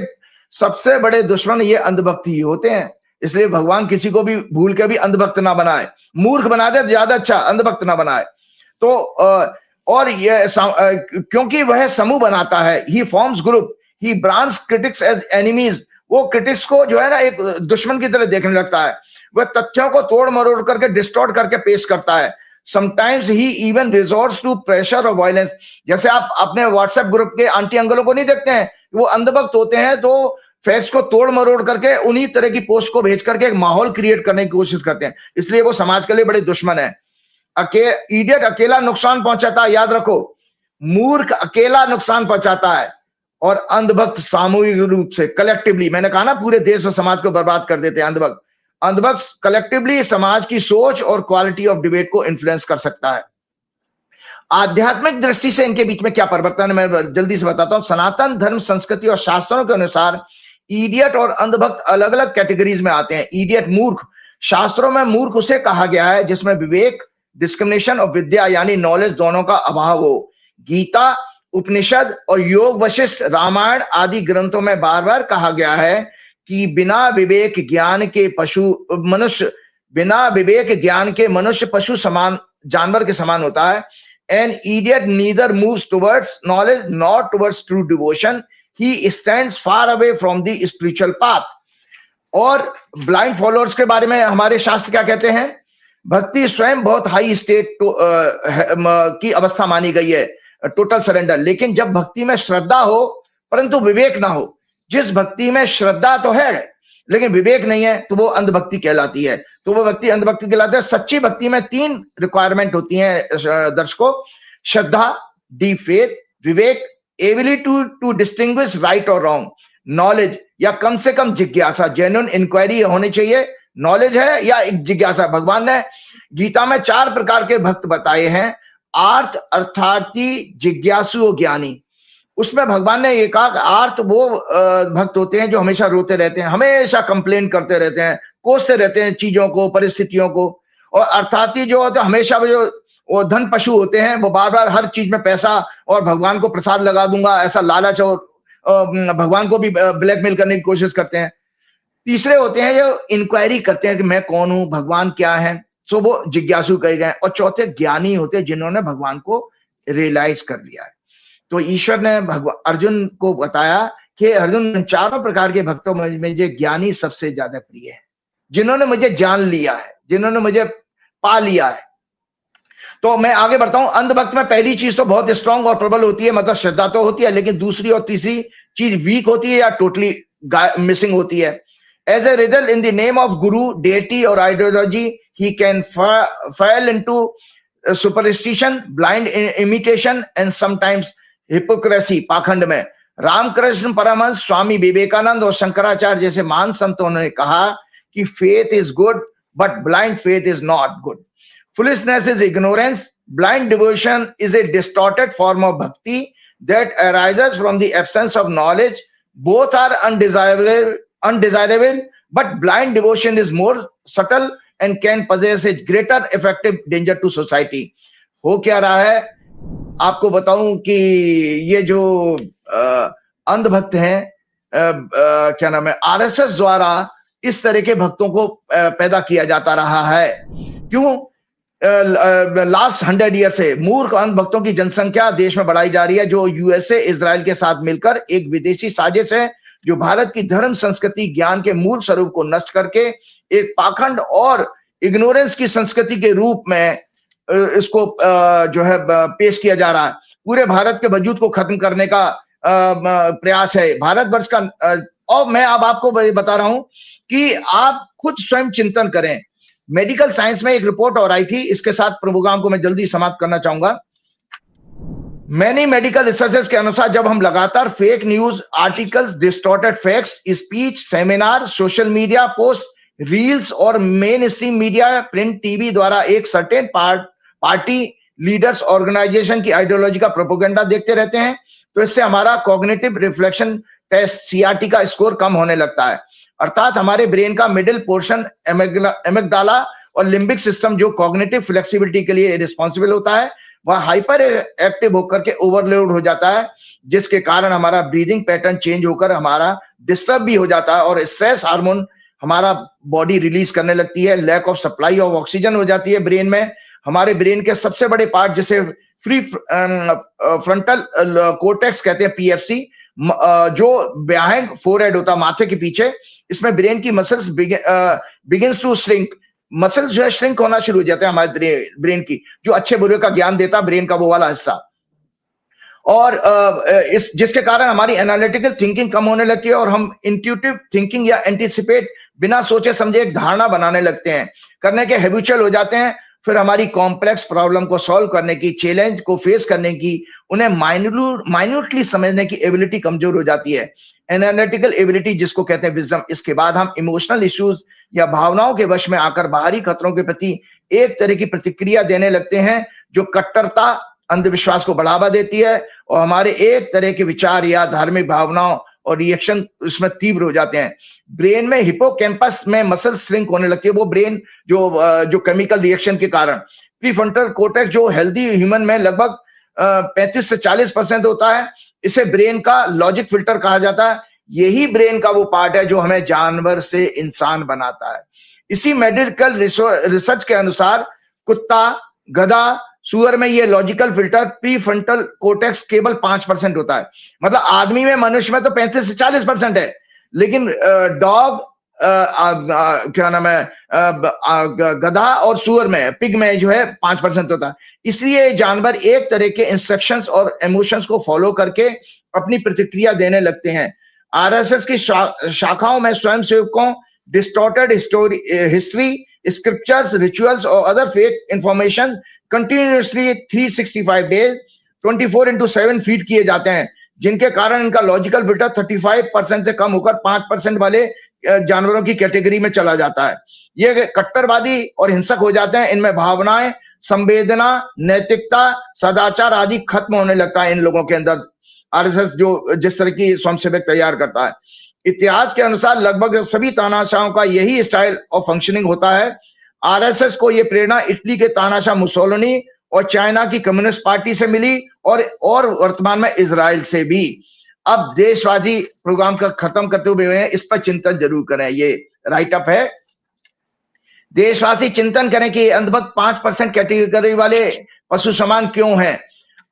सबसे बड़े दुश्मन ये अंधभक्त ही होते हैं। इसलिए भगवान किसी को भी भूल के भी अंधभक्त ना बनाए, मूर्ख बना दे ज्यादा अच्छा, अंधभक्त ना बनाए। तो और ये क्योंकि वह समूह बनाता है, ही फॉर्म्स ग्रुप, ही ब्रांड्स क्रिटिक्स एज एनिमीज। वो क्रिटिक्स को जो है ना एक दुश्मन की तरह देखने लगता है। वह तथ्यों को तोड़ मरोड़ करके डिस्टॉर्ट करके पेश करता है। Sometimes he even resorts to pressure और वायलेंस। जैसे आप अपने व्हाट्सएप ग्रुप के आंटी अंकलों को नहीं देखते हैं, वो अंधभक्त होते हैं तो फैक्ट्स को तोड़ मरोड़ करके उन्हीं तरह की पोस्ट को भेज करके एक माहौल क्रिएट करने की कोशिश करते हैं। इसलिए वो समाज के लिए बड़े दुश्मन है। इडियट अकेला नुकसान पहुंचाता है, याद रखो, मूर्ख अकेला नुकसान पहुंचाता है और अंधभक्त सामूहिक रूप से कलेक्टिवली, मैंने कहा ना पूरे देश और समाज को बर्बाद कर देते हैं अंधभक्त। अंधभक्त कलेक्टिवली समाज की सोच और क्वालिटी ऑफ डिबेट को इन्फ्लुएंस कर सकता है। आध्यात्मिक दृष्टि से इनके बीच में क्या परिवर्तन है मैं जल्दी से बताता हूं। सनातन धर्म, संस्कृति और शास्त्रों के अनुसार इडियट और अंधभक्त अलग अलग कैटेगरीज में आते हैं। इडियट मूर्ख, शास्त्रों में मूर्ख उसे कहा गया है जिसमें विवेक, डिस्क्रिमिनेशन और विद्या यानी नॉलेज दोनों का अभाव हो। गीता, उपनिषद और योग, वशिष्ठ, रामायण आदि ग्रंथों में बार बार कहा गया है कि बिना विवेक ज्ञान के मनुष्य पशु समान, जानवर के समान होता है। An idiot neither moves towards knowledge nor towards true devotion. He stands far away from the spiritual path. और ब्लाइंड फॉलोअर्स के बारे में हमारे शास्त्र क्या कहते हैं? भक्ति स्वयं बहुत हाई स्टेट की अवस्था मानी गई है, टोटल सरेंडर। लेकिन जब भक्ति में श्रद्धा हो परंतु विवेक ना हो, जिस भक्ति में श्रद्धा तो है लेकिन विवेक नहीं है, तो वो अंधभक्ति कहलाती है। तो वो व्यक्ति अंधभक्ति कहलाता है। सच्ची भक्ति में 3 रिक्वायरमेंट होती हैं दर्शकों: श्रद्धा, डीप फेथ, विवेक, एबिलिटी टू डिस्टिंग्विश राइट और रॉन्ग, नॉलेज या कम से कम जिज्ञासा, जेन्युइन इंक्वायरी होनी चाहिए। नॉलेज है या एक जिज्ञासा। भगवान ने गीता में 4 प्रकार के भक्त बताए हैं: आर्थ, अर्थार्थी, जिज्ञासु और ज्ञानी। उसमें भगवान ने ये कहा आर्थ वो भक्त होते हैं जो हमेशा रोते रहते हैं, हमेशा कंप्लेन करते रहते हैं, कोसते रहते हैं चीजों को, परिस्थितियों को। और अर्थार्थी जो होते हैं हमेशा वो धन पशु होते हैं, वो बार बार हर चीज में पैसा और भगवान को प्रसाद लगा दूंगा ऐसा लालच और भगवान को भी ब्लैकमेल करने की कोशिश करते हैं। तीसरे होते हैं जो इंक्वायरी करते हैं कि मैं कौन हूं, भगवान क्या है, सो वो जिज्ञासु कहे गए। और चौथे ज्ञानी होते हैं जिन्होंने भगवान को रियलाइज कर लिया है। तो ईश्वर ने अर्जुन को बताया कि अर्जुन, 4 प्रकार के भक्तों में मुझे ज्ञानी सबसे ज्यादा प्रिय है, जिन्होंने मुझे जान लिया है, जिन्होंने मुझे पा लिया है। तो मैं आगे बढ़ता हूं। अंधभक्त में पहली चीज तो बहुत स्ट्रांग और प्रबल होती है, मतलब श्रद्धा तो होती है, लेकिन दूसरी और तीसरी चीज वीक होती है या टोटली मिसिंग होती है। As a result, in the name of guru, deity और ideology, he can fall into superstition, blind imitation and sometimes hypocrisy, पाखंड में। रामकृष्ण परमहंस, स्वामी विवेकानंद और शंकराचार्य जैसे महान संतों ने कहा कि faith is good but blind faith is not good. Foolishness is ignorance, blind devotion is a distorted form of भक्ति that arises from the absence of knowledge. Both are undesirable, but blind devotion is more subtle and can possess a greater effective danger to society. हो क्या रहा है आपको बताऊं कि ये जो अंधभक्त हैं, क्या नाम है, आरएसएस द्वारा इस तरह के भक्तों को पैदा किया जाता रहा है। क्यों? लास्ट 100 ईयर से मूर्ख अंध भक्तों की जनसंख्या देश में बढ़ाई जा रही है, जो यूएसए इजराइल के साथ मिलकर एक विदेशी साजिश है जो भारत की धर्म, संस्कृति, ज्ञान के मूल स्वरूप को नष्ट करके एक पाखंड और इग्नोरेंस की संस्कृति के रूप में इसको जो है पेश किया जा रहा है। पूरे भारत के वजूद को खत्म करने का प्रयास है भारतवर्ष का। और मैं अब आपको बता रहा हूं कि आप खुद स्वयं चिंतन करें। मेडिकल साइंस में एक रिपोर्ट और आई थी, इसके साथ प्रोग्राम को मैं जल्दी समाप्त करना चाहूंगा। मैनी मेडिकल रिसर्चर्स के अनुसार जब हम लगातार fake news articles, distorted facts, speech, seminar, social media post, reels और mainstream media, print, TV द्वारा एक सर्टेन पार्टी, लीडर्स, ऑर्गेनाइजेशन की आइडियोलॉजी का प्रोपेगेंडा देखते रहते हैं, तो इससे हमारा कॉग्निटिव रिफ्लेक्शन टेस्ट, सीआरटी का स्कोर कम होने लगता है। अर्थात हमारे ब्रेन का मिडिल पोर्शन, एमिग्डाला और लिम्बिक सिस्टम, जो कॉग्निटिव फ्लेक्सिबिलिटी के लिए रिस्पॉन्सिबल होता है, वह हाइपर एक्टिव होकर के ओवरलोड हो जाता है, जिसके कारण हमारा ब्रीदिंग पैटर्न चेंज होकर हमारा डिस्टर्ब भी हो जाता है और स्ट्रेस हार्मोन हमारा बॉडी रिलीज करने लगती है। Lack of supply of oxygen हो जाती है ब्रेन में। हमारे ब्रेन के सबसे बड़े पार्ट जिसे फ्री फ्रंटल कोर्टेक्स कहते हैं, पीएफसी, जो बिहाइंड फोरहेड होता है, माथे के पीछे, इसमें ब्रेन की muscles begins to shrink. Muscles जो है श्रिंक होना शुरू हो जाते हैं हमारे ब्रेन की, जो अच्छे बुरे का ज्ञान देता ब्रेन का वो वाला हिस्सा। और इस जिसके कारण हमारी एनालिटिकल थिंकिंग कम होने लगती है और हम इंट्यूटिव थिंकिंग या एंटीसिपेट, बिना सोचे समझे एक धारणा बनाने लगते हैं, करने के हैबिचुअल हो जाते हैं। फिर हमारी कॉम्प्लेक्स प्रॉब्लम को सॉल्व करने की, चैलेंज को फेस करने की, उन्हें माइन्यूटली समझने की एबिलिटी कमजोर हो जाती है, एनालिटिकल एबिलिटी जिसको कहते हैं विजडम। इसके बाद हम इमोशनल इश्यूज या भावनाओं के वश में आकर बाहरी खतरों के प्रति एक तरह की प्रतिक्रिया देने लगते हैं, जो कट्टरता, अंधविश्वास को बढ़ावा देती है और हमारे एक तरह के विचार या धार्मिक भावनाओं और रिएक्शन उसमें तीव्र हो जाते हैं। ब्रेन में हिपोकैम्पस में मसल श्रिंक होने लगती है, वो ब्रेन जो केमिकल रिएक्शन के कारण। प्रीफ्रंटल कोर्टेक्स जो हेल्दी ह्यूमन में लगभग 35 से 40% होता है, इसे ब्रेन का लॉजिक फिल्टर कहा जाता है। यही ब्रेन का वो पार्ट है जो हमें जानवर से इंसान बनाता है। इसी मेडिकल रिसर्च के अनुसार कुत्ता, गधा, सुअर में ये लॉजिकल फिल्टर प्रीफ्रंटल कोर्टेक्स केवल 5% होता है। मतलब आदमी में, मनुष्य में तो 35 से 40% है, लेकिन डॉग, क्या नाम है, गधा और सुअर में, पिग में जो है 5% होता है। इसलिए जानवर एक तरह के इंस्ट्रक्शंस और इमोशंस को फॉलो करके अपनी प्रतिक्रिया देने लगते हैं। आरएसएस की शाखाओं में स्वयंसेवकों, डिस्टॉर्टेड हिस्ट्री, स्क्रिप्चर्स, रिचुअल्स और other fake information continuously 365 days 24/7 feed किए जाते हैं, जिनके कारण इनका लॉजिकल फिल्टर 35% से कम होकर 5% वाले जानवरों की कैटेगरी में चला जाता है। ये कट्टरवादी और हिंसक हो जाते हैं। इनमें भावनाएं, संवेदना, नैतिकता, सदाचार आदि खत्म होने लगता है इन लोगों के अंदर। आरएसएस जो जिस तरह की स्वयंसेवक तैयार करता है, इतिहास के अनुसार लगभग सभी तानाशाहों का यही स्टाइल ऑफ फंक्शनिंग होता है। आरएसएस को यह प्रेरणा इटली के तानाशाह मुसोलिनी और चाइना की कम्युनिस्ट पार्टी से मिली और वर्तमान में इजराइल से भी। अब देशवासी प्रोग्राम का खत्म करते हुए हैं, इस पर चिंतन जरूर करें। ये राइट अप है। देशवासी चिंतन करें कि अंधभक्त 5% कैटेगरी वाले पशु समान क्यों हैं।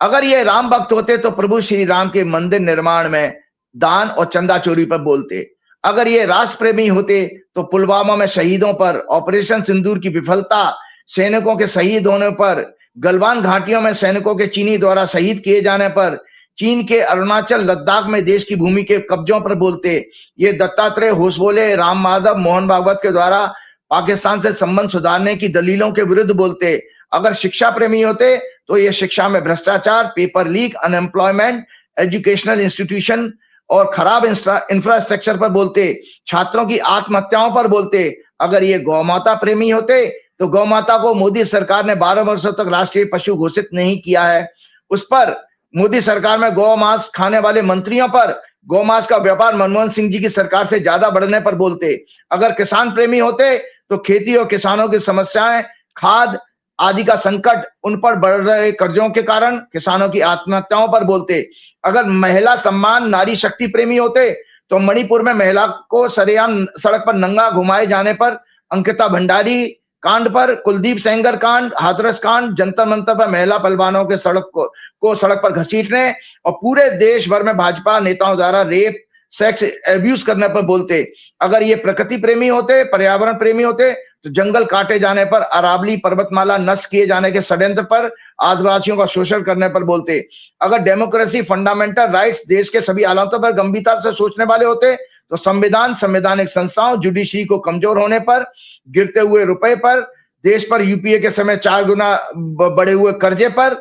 अगर ये राम भक्त होते तो प्रभु श्री राम के मंदिर निर्माण में दान और चंदा चोरी पर बोलते। अगर ये राष्ट्र प्रेमी होते तो पुलवामा में शहीदों पर, ऑपरेशन सिंदूर की विफलता, सैनिकों के शहीद होने पर, गलवान घाटियों में सैनिकों के चीनी द्वारा शहीद किए जाने पर, चीन के अरुणाचल लद्दाख में देश की भूमि के कब्जों पर बोलते, ये दत्तात्रेय होसबोले, राम माधव, मोहन भागवत के द्वारा पाकिस्तान से संबंध सुधारने की दलीलों के विरुद्ध बोलते। अगर शिक्षा प्रेमी होते तो ये शिक्षा में भ्रष्टाचार, paper leak, unemployment, educational institution और खराब इंफ्रास्ट्रक्चर पर बोलते, छात्रों की आत्महत्याओं पर बोलते। अगर ये गौ माता प्रेमी होते तो गौ माता को मोदी सरकार ने 12 वर्षों तक राष्ट्रीय पशु घोषित नहीं किया है, उस पर मोदी सरकार में गौ मांस खाने वाले मंत्रियों पर गौ मांस का व्यापार मनमोहन सिंह जी की सरकार से ज्यादा बढ़ने पर बोलते। अगर किसान प्रेमी होते तो खेती और किसानों की समस्याएं, खाद आदि का संकट, उन पर बढ़ रहे कर्जों के कारण किसानों की आत्महत्याओं पर बोलते। अगर महिला सम्मान, नारी शक्ति प्रेमी होते तो मणिपुर में महिला को सरेआम सड़क पर नंगा घुमाए जाने पर, अंकिता भंडारी कांड पर, कुलदीप सेंगर कांड, हाथरस कांड, जंतर मंतर पर महिला पहलवानों के सड़क पर घसीटने और पूरे देश भर में भाजपा नेताओं द्वारा रेप, सेक्स एब्यूज करने पर बोलते। अगर ये प्रकृति प्रेमी होते, पर्यावरण प्रेमी होते तो जंगल काटे जाने पर, अरावली पर्वतमाला नष्ट किए जाने के षड्यंत्र पर, आदिवासियों का शोषण करने पर बोलते। अगर डेमोक्रेसी, फंडामेंटल राइट्स, देश के सभी हालातों पर गंभीरता से सोचने वाले होते तो संविधान, संवैधानिक संस्थाओं, जुडिशरी को कमजोर होने पर, गिरते हुए रुपए पर, देश पर यूपीए के समय 4 गुना बढ़े हुए कर्जे पर,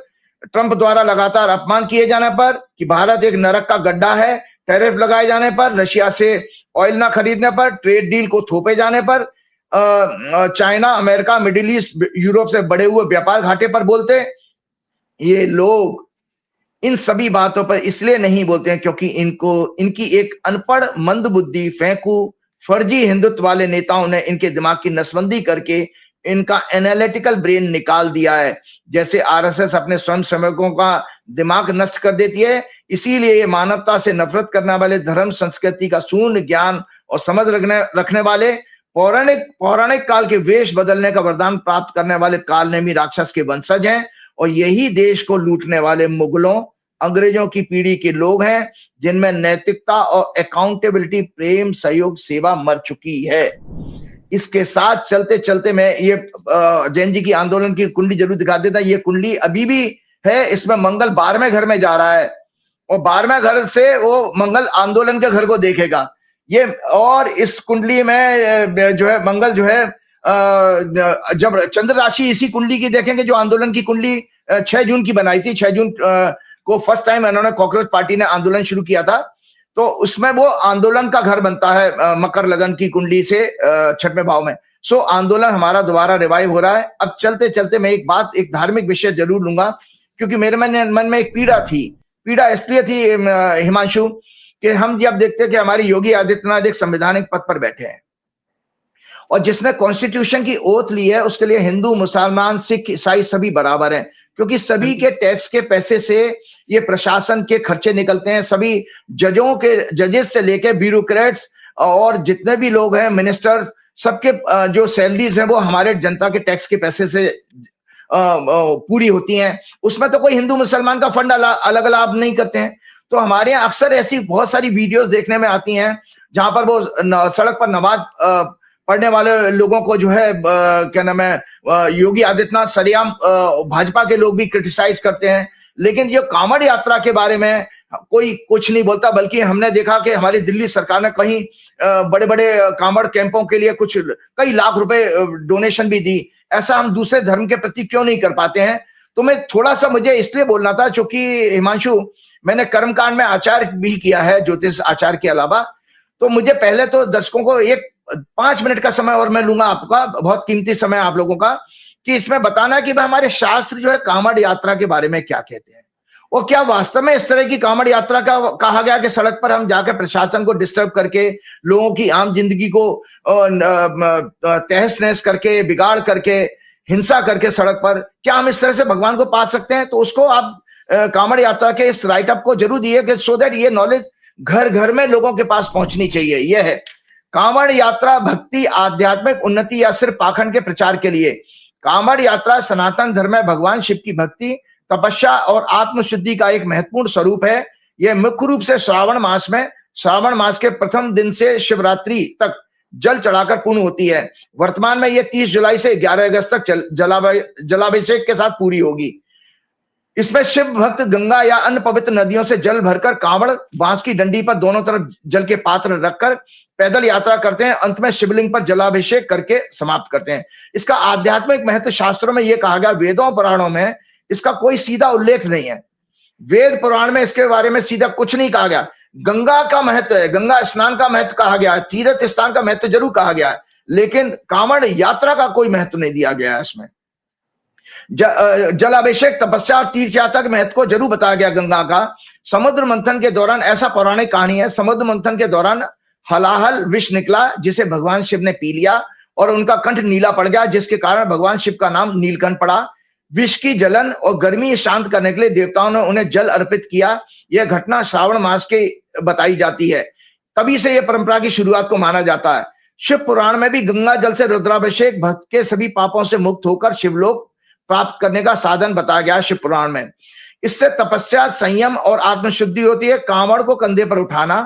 ट्रंप द्वारा लगातार अपमान किए जाने पर कि भारत एक नरक का गड्ढा है, टैरिफ लगाए जाने पर, रशिया से ऑयल ना खरीदने पर, ट्रेड डील को थोपे जाने पर, China, America, middle east, Europe से बढ़े हुए व्यापार घाटे पर बोलते। ये लोग इन सभी बातों पर इसलिए नहीं बोलते हैं क्योंकि इनकी एक अनपढ़, मंदबुद्धि, फेंकू, फर्जी हिंदुत्व वाले नेताओं ने इनके दिमाग की नसबंदी करके इनका एनालिटिकल ब्रेन निकाल दिया है। जैसे आरएसएस अपने स्वयं सेवकों का दिमाग नष्ट कर देती है, इसीलिए ये मानवता से नफरत करने वाले, धर्म संस्कृति का शून्य ज्ञान और समझ रखने वाले, पौराणिक काल के वेश बदलने का वरदान प्राप्त करने वाले कालनेमी राक्षस के वंशज हैं और यही देश को लूटने वाले मुगलों, अंग्रेजों की पीढ़ी के लोग हैं जिनमें नैतिकता और अकाउंटेबिलिटी, प्रेम, सहयोग, सेवा मर चुकी है। इसके साथ चलते चलते मैं ये जैन जी की आंदोलन की कुंडली जरूर दिखा देता। ये कुंडली अभी भी है, इसमें मंगल 12वें घर में जा रहा है और 12वें घर से वो मंगल आंदोलन के घर को देखेगा। ये और इस कुंडली में जो है मंगल जो है जब चंद्र राशि इसी कुंडली की देखेंगे, जो आंदोलन की कुंडली 6 जून की बनाई थी, 6 जून को फर्स्ट टाइम इन्होंने कॉकरोच पार्टी ने आंदोलन शुरू किया था, तो उसमें वो आंदोलन का घर बनता है मकर लगन की कुंडली से 6वें भाव में। सो आंदोलन हमारा दोबारा रिवाइव हो रहा है। अब चलते चलते मैं एक धार्मिक विषय जरूर लूंगा क्योंकि मेरे मन में एक पीड़ा थी। पीड़ा इसलिए थी हिमांशु कि हम जब देखते हैं कि हमारे योगी आदित्यनाथ एक संवैधानिक पद पर बैठे हैं और जिसने कॉन्स्टिट्यूशन की ओथ ली है, उसके लिए हिंदू, मुसलमान, सिख, ईसाई सभी बराबर हैं क्योंकि सभी के टैक्स के पैसे से ये प्रशासन के खर्चे निकलते हैं। सभी जजेस से लेके ब्यूरोक्रेट्स और जितने भी लोग हैं, मिनिस्टर्स, सबके जो सैलरीज हैं वो हमारे जनता के टैक्स के पैसे से पूरी होती हैं। उसमें तो कोई हिंदू मुसलमान का फंड अलग लाभ नहीं करते हैं। तो हमारे यहाँ अक्सर ऐसी बहुत सारी वीडियोस देखने में आती हैं जहां पर वो सड़क पर नमाज पढ़ने वाले लोगों को जो है क्या नाम है, योगी आदित्यनाथ सरेआम भाजपा के लोग भी क्रिटिसाइज करते हैं, लेकिन ये कांवड़ यात्रा के बारे में कोई कुछ नहीं बोलता। बल्कि हमने देखा कि हमारी दिल्ली सरकार ने कहीं बड़े बड़े कांवड़ कैंपों के लिए कई लाख रुपए डोनेशन भी दी। ऐसा हम दूसरे धर्म के प्रति क्यों नहीं कर पाते हैं? तो मैं थोड़ा सा मुझे इसलिए बोलना था क्योंकि हिमांशु, मैंने कर्मकांड में आचार भी किया है, ज्योतिष आचार के अलावा। तो मुझे पहले तो दर्शकों को 5 मिनट का समय और मैं लूंगा, आपका बहुत कीमती समय आप लोगों का, कि इसमें बताना कि हमारे शास्त्र जो है कांवड़ यात्रा के बारे में क्या कहते हैं और क्या वास्तव में इस तरह की कांवड़ यात्रा का कहा गया कि सड़क पर हम जाकर प्रशासन को डिस्टर्ब करके, लोगों की आम जिंदगी को तहस नहस करके, बिगाड़ करके, हिंसा करके सड़क पर, क्या हम इस तरह से भगवान को पा सकते हैं? तो उसको आप कांवड़ यात्रा के इस राइटअप को जरूर दिए कि सो दैट ये नॉलेज घर घर में लोगों के पास पहुंचनी चाहिए। यह है कांवड़ यात्रा भक्ति, आध्यात्मिक उन्नति या सिर्फ पाखंड के प्रचार के लिए? कांवड़ यात्रा सनातन धर्म में भगवान शिव की भक्ति, तपस्या और आत्मशुद्धि का एक महत्वपूर्ण स्वरूप है। यह मुख्य रूप से श्रावण मास के प्रथम दिन से शिवरात्रि तक जल चढ़ाकर पूर्ण होती है। वर्तमान में यह 30 जुलाई से 11 अगस्त तक जलाभिषेक के साथ पूरी होगी। इसमें शिव भक्त गंगा या अन्य पवित्र नदियों से जल भरकर कांवड़ बांस की डंडी पर दोनों तरफ जल के पात्र रखकर पैदल यात्रा करते हैं। अंत में शिवलिंग पर जलाभिषेक करके समाप्त करते हैं। इसका आध्यात्मिक महत्व शास्त्रों में यह कहा गया, वेदों पुराणों में इसका कोई सीधा उल्लेख नहीं है। वेद पुराण में इसके बारे में सीधा कुछ नहीं कहा गया। गंगा का महत्व है, गंगा स्नान का महत्व कहा गया है, तीर्थ स्थान का महत्व जरूर कहा गया है, लेकिन कांवड़ यात्रा का कोई महत्व नहीं दिया गया है। इसमें जलाभिषेक, तपस्या और तीर्थ यात्रा के महत्व को जरूर बताया गया गंगा का। समुद्र मंथन के दौरान, ऐसा पौराणिक कहानी है, समुद्र मंथन के दौरान हलाहल विष निकला जिसे भगवान शिव ने पी लिया और उनका कंठ नीला पड़ गया, जिसके कारण भगवान शिव का नाम नीलकंठ पड़ा। विष की जलन और गर्मी शांत करने के लिए देवताओं ने उन्हें जल अर्पित किया। यह घटना श्रावण मास के बताई जाती है, तभी से यह परंपरा की शुरुआत को माना जाता है। शिव पुराण में भी गंगा जल से रुद्राभिषेक भक्त के सभी पापों से मुक्त होकर शिवलोक प्राप्त करने का साधन बताया गया शिव पुराण में। इससे तपस्या, संयम और आत्मशुद्धि होती है। कांवड़ को कंधे पर उठाना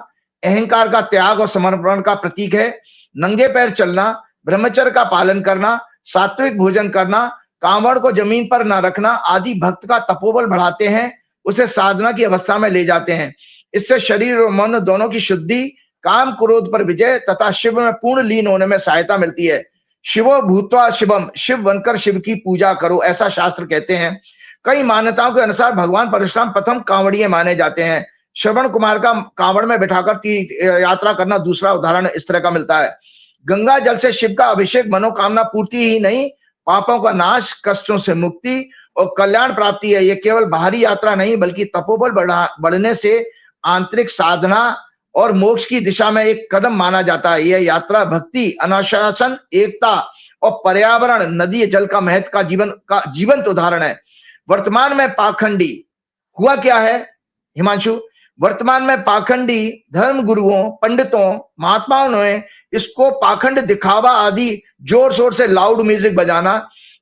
अहंकार का त्याग और समर्पण का प्रतीक है। नंगे पैर चलना, ब्रह्मचर्य का पालन करना, सात्विक भोजन करना, कांवड़ को जमीन पर न रखना आदि भक्त का तपोबल बढ़ाते हैं, उसे साधना की अवस्था में ले जाते हैं। इससे शरीर और मन दोनों की शुद्धि, काम क्रोध पर विजय तथा शिव में पूर्ण लीन होने में सहायता मिलती है। शिवो भूत्वा शिवम, शिव बनकर शिव की पूजा करो, ऐसा शास्त्र कहते हैं। कई मान्यताओं के अनुसार भगवान परशुराम प्रथम कांवड़िए माने जाते हैं। श्रवण कुमार का कांवड़ में बैठाकर यात्रा करना दूसरा उदाहरण इस तरह का मिलता है। गंगा जल से शिव का अभिषेक मनोकामना पूर्ति ही नहीं, पापों का नाश, कष्टों से मुक्ति और कल्याण प्राप्ति है। यह केवल बाहरी यात्रा नहीं बल्कि तपोबल बढ़ने से आंतरिक साधना और मोक्ष की दिशा में एक कदम माना जाता है। यह यात्रा भक्ति, अनुशासन, एकता और पर्यावरण, नदी जल का महत्व का जीवंत उदाहरण है। वर्तमान में पाखंडी हुआ क्या है हिमांशु? वर्तमान में पाखंडी धर्म गुरुओं, पंडितों, महात्माओं ने इसको पाखंड दिखावा आदि जोर शोर से लाउड म्यूजिक बजाना,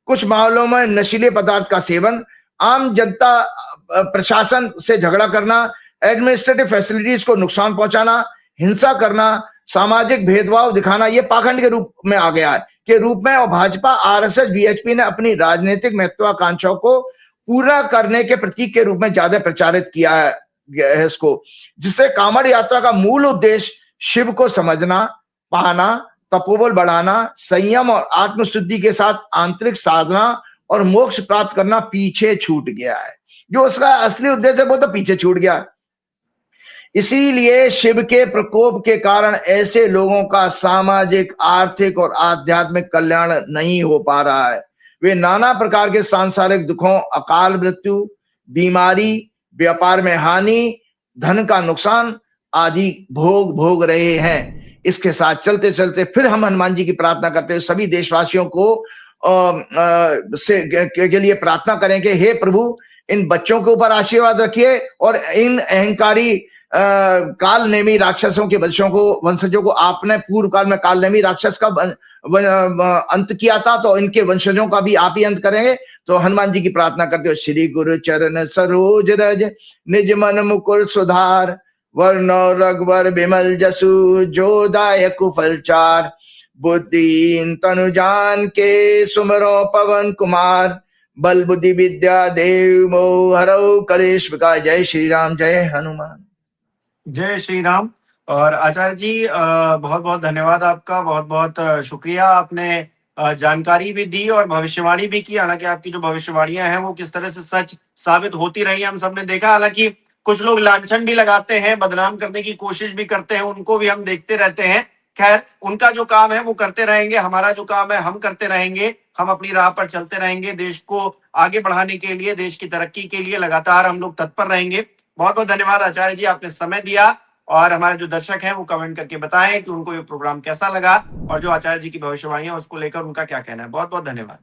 कुछ मामलों में नशीले पदार्थ का सेवन, आम जनता प्रशासन से झगड़ा करना, एडमिनिस्ट्रेटिव फैसिलिटीज को नुकसान पहुंचाना, हिंसा करना, सामाजिक भेदभाव दिखाना, यह पाखंड के रूप में आ गया है के रूप में। और भाजपा, आरएसएस, बीएचपी ने अपनी राजनीतिक महत्वाकांक्षाओं को पूरा करने के प्रतीक के रूप में ज्यादा प्रचारित किया है इसको, जिससे कांवड़ यात्रा का मूल उद्देश्य शिव को समझना, पाना, तपोबल बढ़ाना, संयम और आत्मशुद्धि के साथ आंतरिक साधना और मोक्ष प्राप्त करना पीछे छूट गया है। जो उसका असली उद्देश्य है वो तो पीछे छूट गया। इसीलिए शिव के प्रकोप के कारण ऐसे लोगों का सामाजिक, आर्थिक और आध्यात्मिक कल्याण नहीं हो पा रहा है। वे नाना प्रकार के सांसारिक दुखों, अकाल मृत्यु, बीमारी, व्यापार में हानि, धन का नुकसान आदि भोग रहे हैं। इसके साथ चलते चलते फिर हम हनुमान जी की प्रार्थना करते हैं, सभी देशवासियों को के लिए प्रार्थना करेंगे, हे प्रभु इन बच्चों के ऊपर आशीर्वाद रखिए और इन अहंकारी काल नेमी राक्षसों के वंशजों को आपने पूर्व काल में काल नेमी राक्षस का अंत किया था, तो इनके वंशजों का भी आप ही अंत करेंगे। तो हनुमान जी की प्रार्थना करते हो, श्री गुरु चरण सरोज रज निज मन मुकुर सुधार, वर्ण रघुवर बिमल जसु जो दायक फल चार, बुद्धिहीन तनु जान के सुमरो पवन कुमार, बल बुद्धि विद्या देव मोह हरौ कलेश विकार। जय श्री राम, जय हनुमान। जय श्री राम। और आचार्य जी बहुत बहुत धन्यवाद आपका, बहुत बहुत शुक्रिया। आपने जानकारी भी दी और भविष्यवाणी भी की। हालांकि आपकी जो भविष्यवाणियां हैं वो किस तरह से सच साबित होती रही हम सबने देखा। हालांकि कुछ लोग लांछन भी लगाते हैं, बदनाम करने की कोशिश भी करते हैं, उनको भी हम देखते रहते हैं। खैर, उनका जो काम है वो करते रहेंगे, हमारा जो काम है हम करते रहेंगे। हम अपनी राह पर चलते रहेंगे, देश को आगे बढ़ाने के लिए, देश की तरक्की के लिए लगातार हम लोग तत्पर रहेंगे। बहुत बहुत धन्यवाद आचार्य जी, आपने समय दिया। और हमारे जो दर्शक हैं वो कमेंट करके बताएं कि उनको ये प्रोग्राम कैसा लगा और जो आचार्य जी की भविष्यवाणी है उसको लेकर उनका क्या कहना है। बहुत बहुत धन्यवाद।